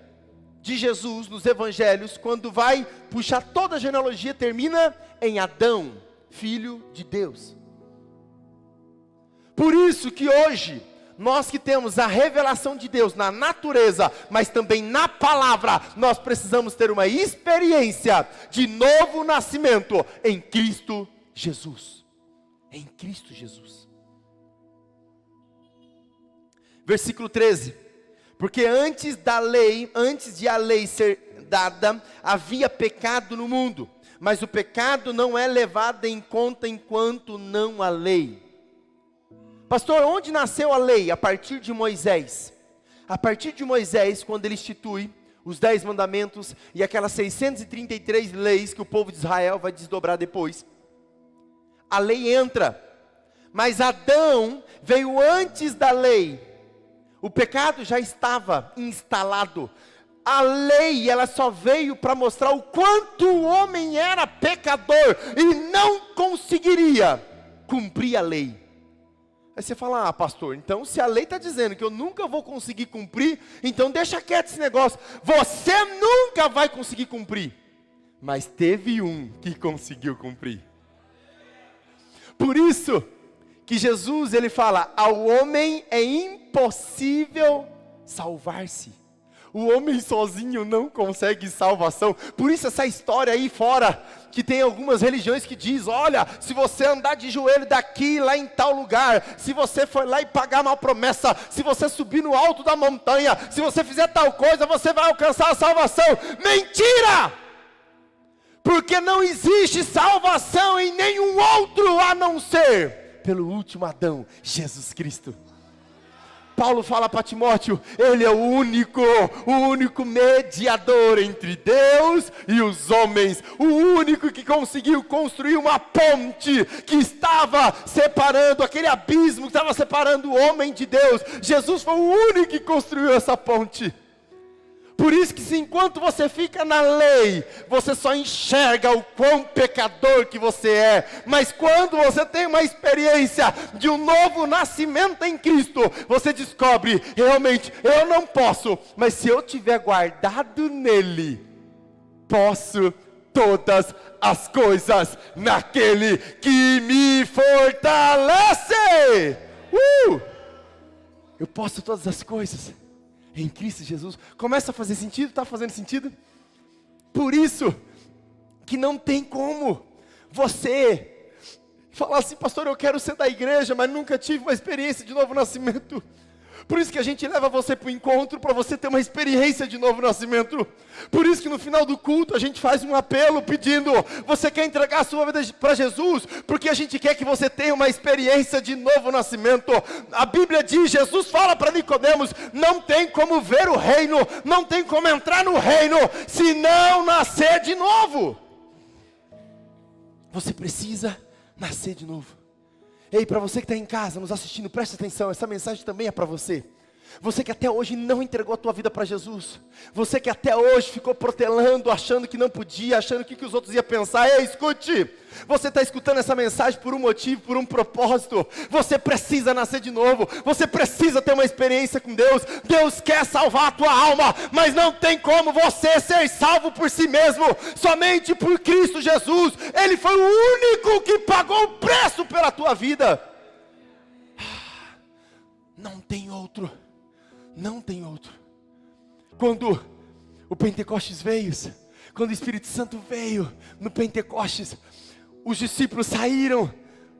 de Jesus, nos evangelhos, quando vai puxar toda a genealogia, termina em Adão, filho de Deus. Por isso que hoje, nós que temos a revelação de Deus na natureza, mas também na palavra, nós precisamos ter uma experiência de novo nascimento em Cristo Jesus. Em Cristo Jesus. Versículo 13. Porque antes de a lei ser dada, havia pecado no mundo. Mas o pecado não é levado em conta enquanto não há lei. Pastor, onde nasceu a lei? A partir de Moisés. A partir de Moisés, quando ele institui os 10 mandamentos e aquelas 633 leis que o povo de Israel vai desdobrar depois. A lei entra. Mas Adão veio antes da lei. O pecado já estava instalado. A lei, ela só veio para mostrar o quanto o homem era pecador e não conseguiria cumprir a lei. Aí você fala, ah, pastor, então se a lei está dizendo que eu nunca vou conseguir cumprir, então deixa quieto esse negócio. Você nunca vai conseguir cumprir. Mas teve um que conseguiu cumprir. Por isso que Jesus, ele fala, ao homem é impossível salvar-se. O homem sozinho não consegue salvação. Por isso essa história aí fora, que tem algumas religiões que diz, olha, se você andar de joelho daqui, lá em tal lugar, se você for lá e pagar uma promessa, se você subir no alto da montanha, se você fizer tal coisa, você vai alcançar a salvação. Mentira! Porque não existe salvação em nenhum outro a não ser pelo último Adão, Jesus Cristo. Paulo fala para Timóteo, ele é o único mediador entre Deus e os homens, o único que conseguiu construir uma ponte que estava separando, aquele abismo que estava separando o homem de Deus. Jesus foi o único que construiu essa ponte. Por isso que enquanto você fica na lei, você só enxerga o quão pecador que você é. Mas quando você tem uma experiência de um novo nascimento em Cristo, você descobre, realmente, eu não posso. Mas se eu tiver guardado nele, posso todas as coisas naquele que me fortalece. Eu posso todas as coisas em Cristo Jesus. Começa a fazer sentido? Está fazendo sentido? Por isso que não tem como você falar assim, pastor, eu quero ser da igreja, mas nunca tive uma experiência de novo nascimento. Por isso que a gente leva você para o encontro, para você ter uma experiência de novo nascimento. Por isso que no final do culto a gente faz um apelo pedindo, você quer entregar a sua vida para Jesus? Porque a gente quer que você tenha uma experiência de novo nascimento. A Bíblia diz, Jesus fala para Nicodemos, não tem como ver o reino, não tem como entrar no reino, se não nascer de novo. Você precisa nascer de novo. Ei, para você que está em casa, nos assistindo, preste atenção, essa mensagem também é para você. Você que até hoje não entregou a tua vida para Jesus. Você que até hoje ficou protelando, achando que não podia, achando que os outros iam pensar. Ei, escute, você está escutando essa mensagem por um motivo, por um propósito. Você precisa nascer de novo. Você precisa ter uma experiência com Deus. Deus quer salvar a tua alma, mas não tem como você ser salvo por si mesmo. Somente por Cristo Jesus. Ele foi o único que pagou o preço pela tua vida. Não tem outro. Não tem outro. Quando o Pentecostes veio, quando o Espírito Santo veio no Pentecostes, os discípulos saíram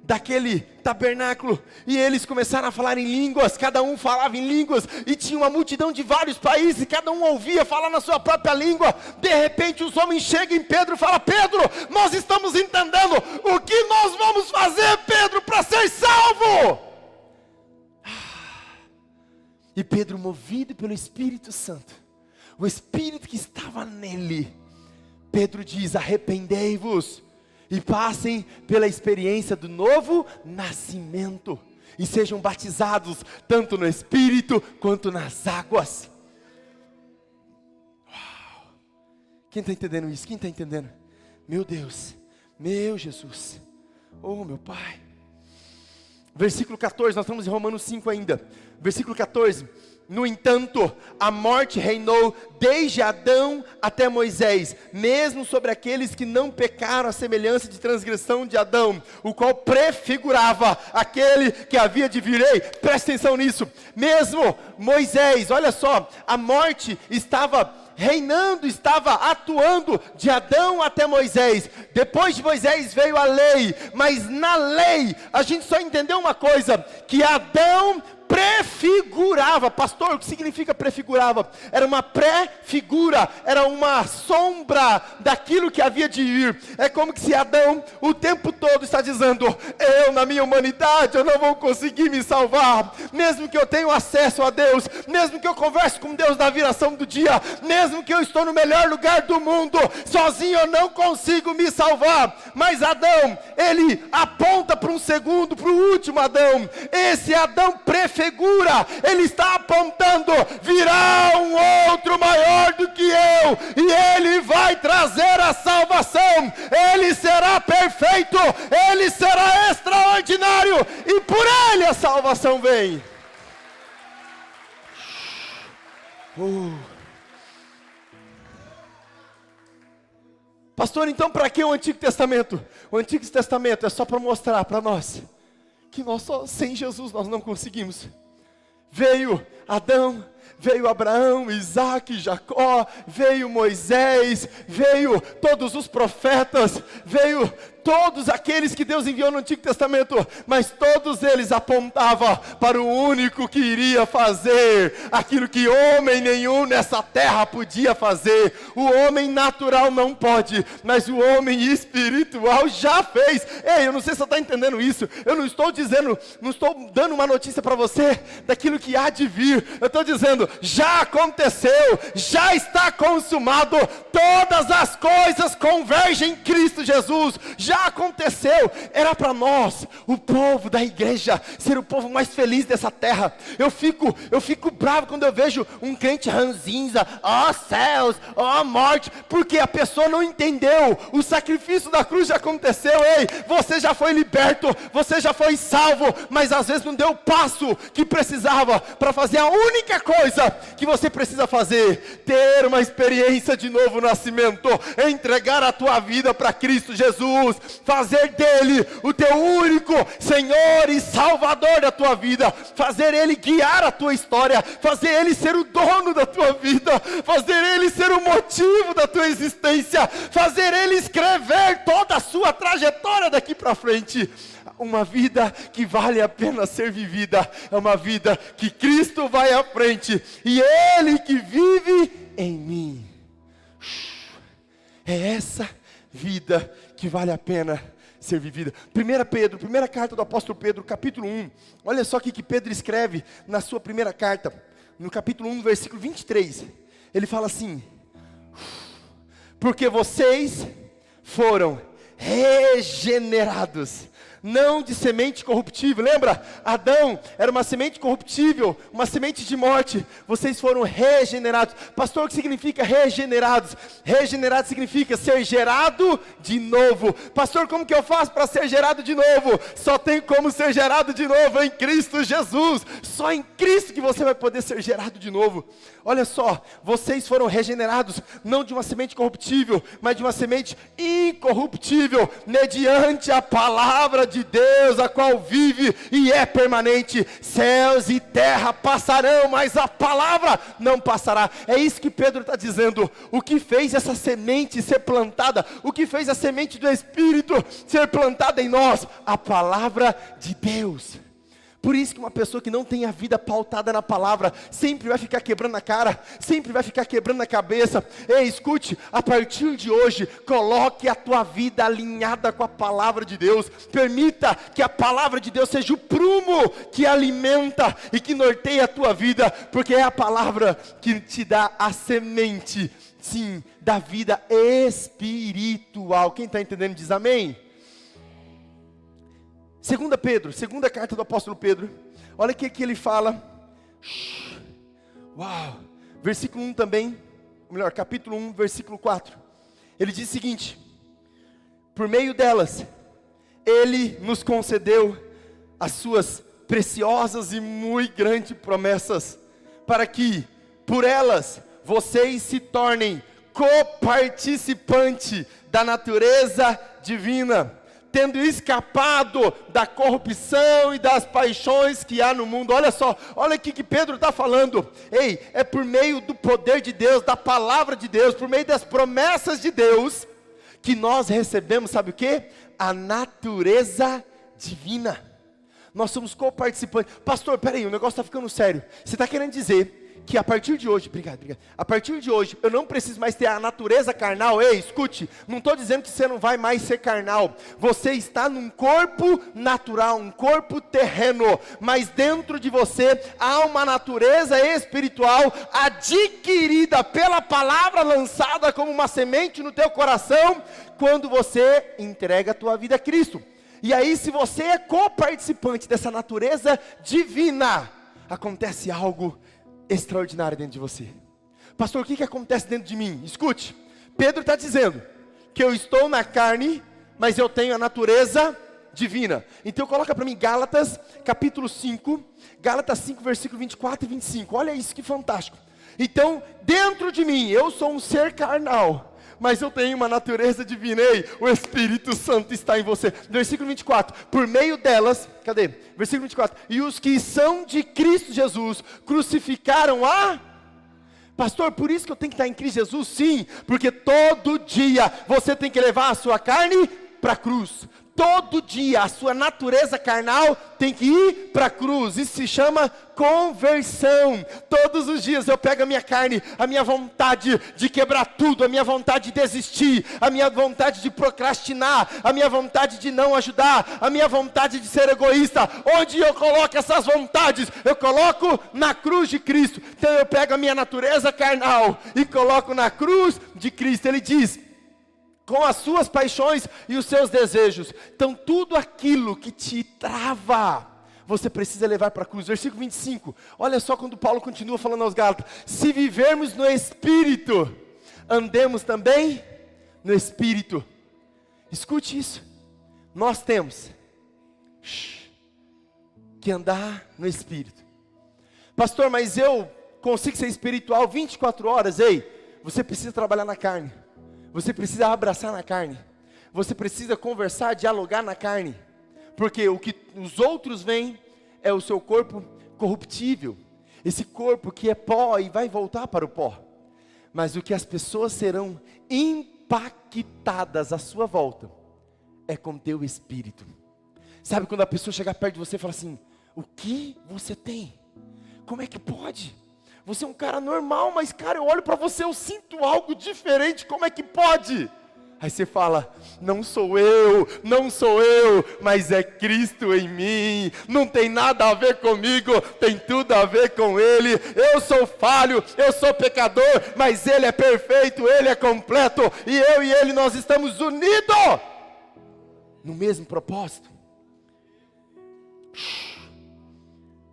daquele tabernáculo e eles começaram a falar em línguas, cada um falava em línguas, e tinha uma multidão de vários países, cada um ouvia falar na sua própria língua. De repente os homens chegam em Pedro e falam, Pedro, nós estamos entendendo, o que nós vamos fazer, Pedro, para ser salvo? E Pedro, movido pelo Espírito Santo, o Espírito que estava nele, Pedro diz, arrependei-vos e passem pela experiência do novo nascimento, e sejam batizados tanto no Espírito quanto nas águas. Uau. Quem está entendendo isso? Quem está entendendo? Meu Deus, meu Jesus, oh meu Pai. Versículo 14, nós estamos em Romanos 5 ainda. Versículo 14, no entanto, a morte reinou desde Adão até Moisés, mesmo sobre aqueles que não pecaram à semelhança de transgressão de Adão, o qual prefigurava aquele que havia de vir. Ei, presta atenção nisso, mesmo Moisés, olha só, a morte estava reinando, estava atuando de Adão até Moisés. Depois de Moisés veio a lei, mas na lei a gente só entendeu uma coisa, que Adão prefigurava. Pastor, o que significa prefigurava? Era uma pré-figura, era uma sombra daquilo que havia de vir. É como que se Adão o tempo todo está dizendo, eu na minha humanidade, eu não vou conseguir me salvar, mesmo que eu tenha acesso a Deus, mesmo que eu converse com Deus na viração do dia, mesmo que eu estou no melhor lugar do mundo, sozinho eu não consigo me salvar. Mas Adão, ele aponta para um segundo, para o último Adão, esse Adão prefigurava prefigura, ele está apontando: virá um outro maior do que eu, e ele vai trazer a salvação, ele será perfeito, ele será extraordinário, e por ele a salvação vem. Pastor, então para que o Antigo Testamento? O Antigo Testamento é só para mostrar para nós que nós só, sem Jesus nós não conseguimos. Veio Adão, veio Abraão, Isaac, Jacó, veio Moisés, veio todos os profetas, veio todos aqueles que Deus enviou no Antigo Testamento, mas todos eles apontavam para o único que iria fazer aquilo que homem nenhum nessa terra podia fazer. O homem natural não pode, mas o homem espiritual já fez. Ei, eu não sei se você está entendendo isso. Eu não estou dizendo, não estou dando uma notícia para você daquilo que há de vir. Eu estou dizendo, já aconteceu, já está consumado, todas as coisas convergem em Cristo Jesus. Já aconteceu. Era para nós, o povo da igreja, ser o povo mais feliz dessa terra. Eu fico bravo quando eu vejo um crente ranzinza, ó céus, ó morte, porque a pessoa não entendeu. O sacrifício da cruz já aconteceu. Ei, você já foi liberto, você já foi salvo, mas às vezes não deu o passo que precisava para fazer a única coisa que você precisa fazer: ter uma experiência de novo nascimento, entregar a tua vida para Cristo Jesus, fazer dele o teu único Senhor e Salvador da tua vida, fazer ele guiar a tua história, fazer ele ser o dono da tua vida, fazer ele ser o motivo da tua existência, fazer ele escrever toda a sua trajetória daqui para frente. Uma vida que vale a pena ser vivida é uma vida que Cristo vai à frente e ele que vive em mim. É essa vida que vale a pena ser vivida. 1 Pedro, primeira carta do apóstolo Pedro, capítulo 1. Olha só o que Pedro escreve na sua primeira carta, no capítulo 1, versículo 23. Ele fala assim: porque vocês foram regenerados, não de semente corruptível. Lembra? Adão era uma semente corruptível, uma semente de morte. Vocês foram regenerados. Pastor, o que significa regenerados? Regenerado significa ser gerado de novo. Pastor, como que eu faço para ser gerado de novo? Só tem como ser gerado de novo em Cristo Jesus. Só em Cristo que você vai poder ser gerado de novo. Olha só, vocês foram regenerados, não de uma semente corruptível, mas de uma semente incorruptível, mediante a palavra de Deus, a qual vive e é permanente. Céus e terra passarão, mas a palavra não passará. É isso que Pedro está dizendo. O que fez essa semente ser plantada, o que fez a semente do Espírito ser plantada em nós? A palavra de Deus. Por isso que uma pessoa que não tem a vida pautada na palavra, sempre vai ficar quebrando a cara, sempre vai ficar quebrando a cabeça. Ei, escute, a partir de hoje, coloque a tua vida alinhada com a palavra de Deus. Permita que a palavra de Deus seja o prumo que alimenta e que norteia a tua vida, porque é a palavra que te dá a semente, sim, da vida espiritual. Quem está entendendo diz amém. 2 Pedro, segunda carta do apóstolo Pedro, olha o que ele fala. Uau, versículo 1 também, ou melhor, capítulo 1, versículo 4. Ele diz o seguinte: por meio delas, ele nos concedeu as suas preciosas e muito grandes promessas, para que, por elas, vocês se tornem coparticipante da natureza divina, tendo escapado da corrupção e das paixões que há no mundo. Olha só, olha aqui que Pedro está falando. Ei, é por meio do poder de Deus, da palavra de Deus, por meio das promessas de Deus, que nós recebemos, sabe o que? A natureza divina. Nós somos coparticipantes. Pastor, peraí, o negócio está ficando sério. Você está querendo dizer que a partir de hoje, obrigado, a partir de hoje, eu não preciso mais ter a natureza carnal? Ei, escute, não estou dizendo que você não vai mais ser carnal, você está num corpo natural, um corpo terreno, mas dentro de você há uma natureza espiritual adquirida pela palavra lançada como uma semente no teu coração, quando você entrega a tua vida a Cristo. E aí, se você é coparticipante dessa natureza divina, acontece algo extraordinário dentro de você. Pastor, o que acontece dentro de mim? Escute, Pedro está dizendo que eu estou na carne, mas eu tenho a natureza divina. Então coloca para mim Gálatas capítulo 5, Gálatas 5 versículo 24 e 25, olha isso que fantástico. Então dentro de mim, eu sou um ser carnal, mas eu tenho uma natureza divina. Ei, o Espírito Santo está em você. Versículo 24, por meio delas, cadê? Versículo 24, e os que são de Cristo Jesus, crucificaram a... Pastor, por isso que eu tenho que estar em Cristo Jesus? Sim, porque todo dia você tem que levar a sua carne para a cruz. Todo dia a sua natureza carnal tem que ir para a cruz. Isso se chama conversão. Todos os dias eu pego a minha carne, a minha vontade de quebrar tudo, a minha vontade de desistir, a minha vontade de procrastinar, a minha vontade de não ajudar, a minha vontade de ser egoísta. Onde eu coloco essas vontades? Eu coloco na cruz de Cristo. Então eu pego a minha natureza carnal e coloco na cruz de Cristo. Ele diz: com as suas paixões e os seus desejos. Então tudo aquilo que te trava, você precisa levar para a cruz. Versículo 25, olha só quando Paulo continua falando aos Gálatas: se vivermos no Espírito, andemos também no Espírito. Escute isso, nós temos que andar no Espírito. Pastor, mas eu consigo ser espiritual 24 horas? Ei, você precisa trabalhar na carne. Você precisa abraçar na carne. Você precisa conversar, dialogar na carne. Porque o que os outros veem é o seu corpo corruptível. Esse corpo que é pó e vai voltar para o pó. Mas o que as pessoas serão impactadas à sua volta é com teu espírito. Sabe quando a pessoa chega perto de você e fala assim: o que você tem? Como é que pode? Você é um cara normal, mas cara, eu olho para você, eu sinto algo diferente, como é que pode? Aí você fala: não sou eu, mas é Cristo em mim, não tem nada a ver comigo, tem tudo a ver com Ele. Eu sou falho, eu sou pecador, mas Ele é perfeito, Ele é completo, e eu e Ele, nós estamos unidos no mesmo propósito.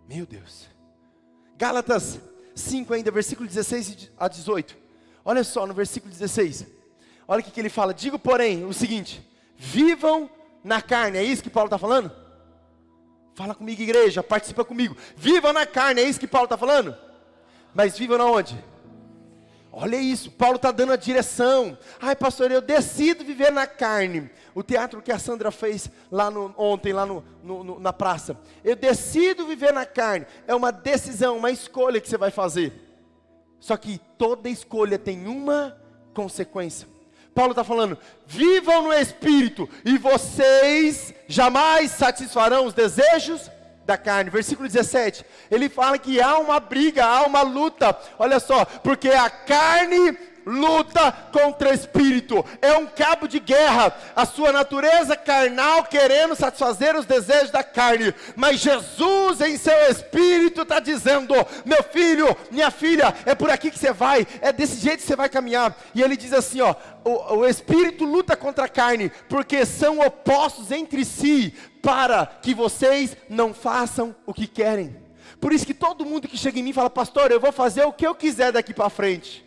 Meu Deus. Gálatas 5 ainda, versículo 16 a 18. Olha só no versículo 16. Olha o que ele fala: digo porém o seguinte: vivam na carne. É isso que Paulo está falando? Fala comigo, igreja, participa comigo. Vivam na carne, é isso que Paulo está falando? Mas vivam na onde? Olha isso, Paulo está dando a direção. Ai pastor, eu decido viver na carne. O teatro que a Sandra fez lá ontem, lá na praça. Eu decido viver na carne. É uma decisão, uma escolha que você vai fazer. Só que toda escolha tem uma consequência. Paulo está falando: vivam no Espírito, e vocês jamais satisfarão os desejos da carne. Versículo 17, ele fala que há uma briga, há uma luta. Olha só, porque a carne luta contra o Espírito, é um cabo de guerra, a sua natureza carnal querendo satisfazer os desejos da carne, mas Jesus em seu Espírito está dizendo: meu filho, minha filha, é por aqui que você vai, é desse jeito que você vai caminhar. E ele diz assim, ó, o Espírito luta contra a carne, porque são opostos entre si, para que vocês não façam o que querem. Por isso que todo mundo que chega em mim fala: pastor, eu vou fazer o que eu quiser daqui para frente.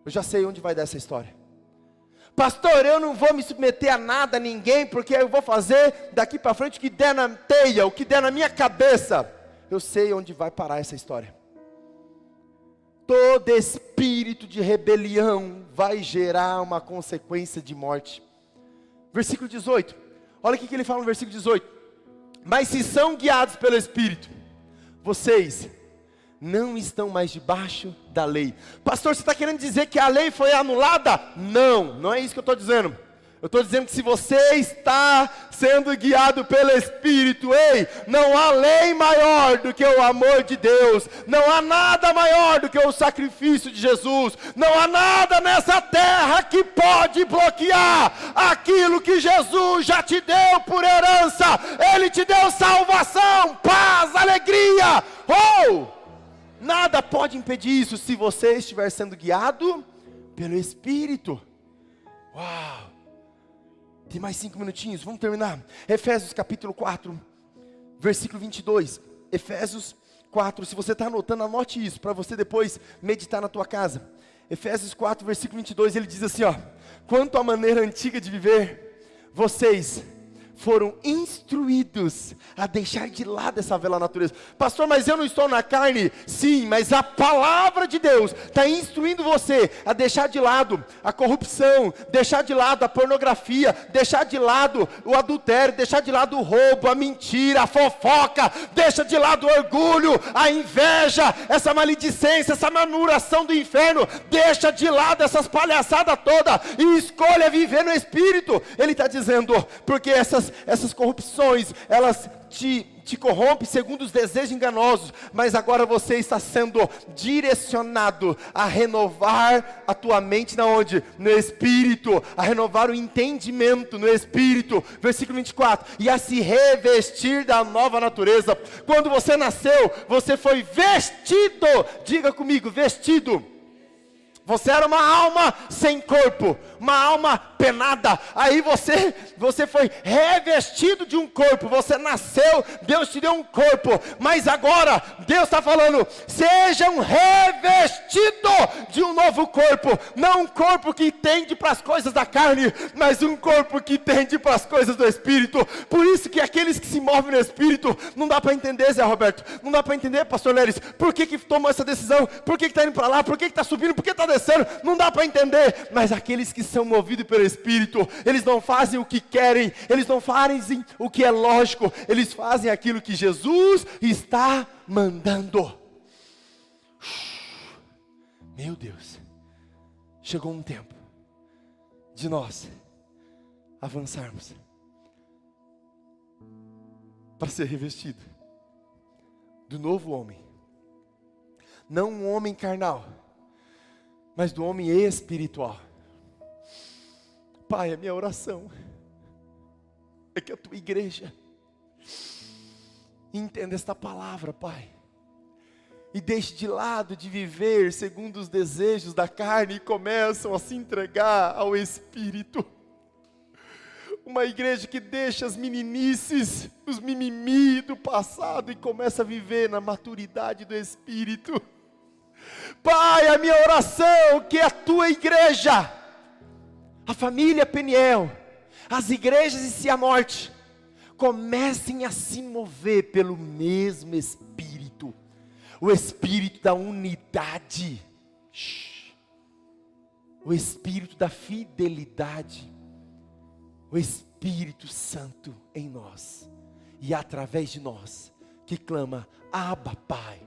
Eu já sei onde vai dar essa história. Pastor, eu não vou me submeter a nada, a ninguém, porque eu vou fazer daqui para frente o que der na teia, o que der na minha cabeça. Eu sei onde vai parar essa história. Todo espírito de rebelião vai gerar uma consequência de morte. Versículo 18, olha o que ele fala no versículo 18. Mas se são guiados pelo Espírito, vocês não estão mais debaixo da lei. Pastor, você está querendo dizer que a lei foi anulada? Não, não é isso que eu estou dizendo. Eu estou dizendo que se você está sendo guiado pelo Espírito, ei, não há lei maior do que o amor de Deus, não há nada maior do que o sacrifício de Jesus, não há nada nessa terra que pode bloquear aquilo que Jesus já te deu por herança. Ele te deu salvação, paz, alegria. Nada pode impedir isso se você estiver sendo guiado pelo Espírito. Uau! Tem mais 5 minutinhos, vamos terminar. Efésios capítulo 4, versículo 22, Efésios 4, se você está anotando, anote isso, para você depois meditar na tua casa. Efésios 4, versículo 22, ele diz assim, ó: quanto à maneira antiga de viver, vocês foram instruídos a deixar de lado essa velha natureza. Pastor, mas eu não estou na carne. Sim, mas a palavra de Deus está instruindo você a deixar de lado a corrupção, deixar de lado a pornografia, deixar de lado o adultério, deixar de lado o roubo, a mentira, a fofoca, deixa de lado o orgulho, a inveja, essa maledicência, essa murmuração do inferno, deixa de lado essas palhaçadas todas e escolha viver no Espírito. Ele está dizendo, porque essas corrupções, elas te corrompem segundo os desejos enganosos, mas agora você está sendo direcionado a renovar a tua mente na onde? No Espírito, a renovar o entendimento no Espírito, versículo 24, e a se revestir da nova natureza. Quando você nasceu, você foi vestido, diga comigo, vestido. Você era uma alma sem corpo, uma alma penada. Aí você foi revestido de um corpo. Você nasceu, Deus te deu um corpo. Mas agora, Deus está falando, sejam revestidos de um novo corpo. Não um corpo que tende para as coisas da carne, mas um corpo que tende para as coisas do Espírito. Por isso que aqueles que se movem no Espírito, não dá para entender, Zé Roberto. Não dá para entender, pastor Leris, por que tomou essa decisão? Por que está indo para lá? Por que está subindo? Por que está descendo? Não dá para entender, mas aqueles que são movidos pelo Espírito, eles não fazem o que querem, eles não fazem o que é lógico, eles fazem aquilo que Jesus está mandando. Meu Deus, chegou um tempo de nós avançarmos para ser revestido do novo homem, não um homem carnal, mas do homem espiritual. Pai, a minha oração é que a tua igreja entenda esta palavra, Pai, e deixe de lado de viver segundo os desejos da carne e começam a se entregar ao Espírito. Uma igreja que deixa as meninices, os mimimi do passado e começa a viver na maturidade do Espírito. Pai, a minha oração é que a tua igreja, a família Peniel, as igrejas em Cianorte, comecem a se mover pelo mesmo Espírito, o Espírito da unidade, o Espírito da fidelidade, o Espírito Santo em nós, e através de nós, que clama, Abba, Pai.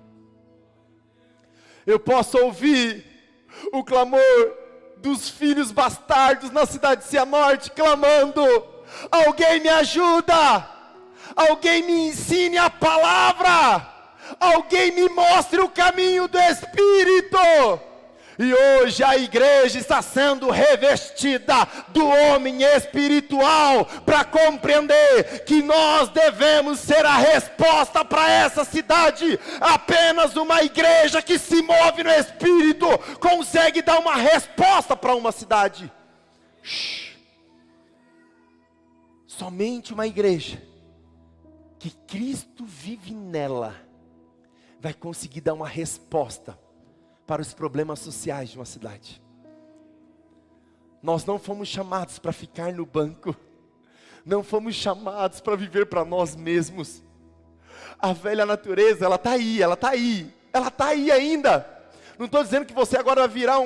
Eu posso ouvir o clamor dos filhos bastardos na cidade de Cianorte, clamando, alguém me ajuda, alguém me ensine a palavra, alguém me mostre o caminho do Espírito. E hoje a igreja está sendo revestida do homem espiritual para compreender que nós devemos ser a resposta para essa cidade. Apenas uma igreja que se move no Espírito consegue dar uma resposta para uma cidade. Somente uma igreja que Cristo vive nela vai conseguir dar uma resposta para os problemas sociais de uma cidade. Nós não fomos chamados para ficar no banco, não fomos chamados para viver para nós mesmos. A velha natureza, ela está aí ainda. Não estou dizendo que você agora vai virar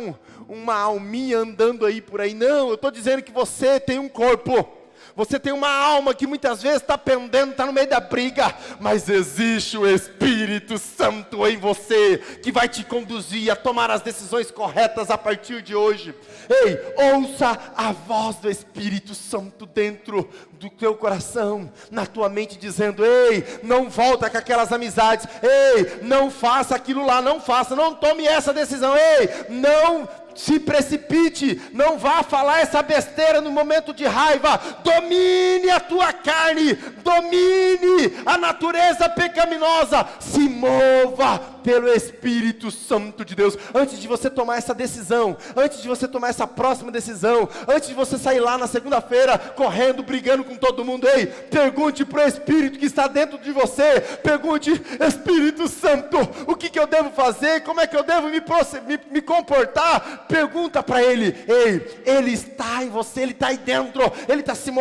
uma alminha andando aí por aí, não, eu estou dizendo que você tem um corpo. Você tem uma alma que muitas vezes está pendendo, está no meio da briga, mas existe o Espírito Santo em você, que vai te conduzir a tomar as decisões corretas a partir de hoje. Ei, ouça a voz do Espírito Santo dentro do teu coração, na tua mente, dizendo, ei, não volta com aquelas amizades, ei, não faça aquilo lá, não faça, não tome essa decisão, ei, não se precipite, não vá falar essa besteira no momento de raiva. Domine a tua carne, domine a natureza pecaminosa, se mova pelo Espírito Santo de Deus. Antes de você tomar essa decisão, antes de você tomar essa próxima decisão, antes de você sair lá na segunda-feira, correndo, brigando com todo mundo, ei, pergunte para o Espírito que está dentro de você, pergunte: Espírito Santo, o que eu devo fazer? Como é que eu devo me comportar? Pergunta para Ele. Ei, Ele está em você, Ele está aí dentro, Ele está se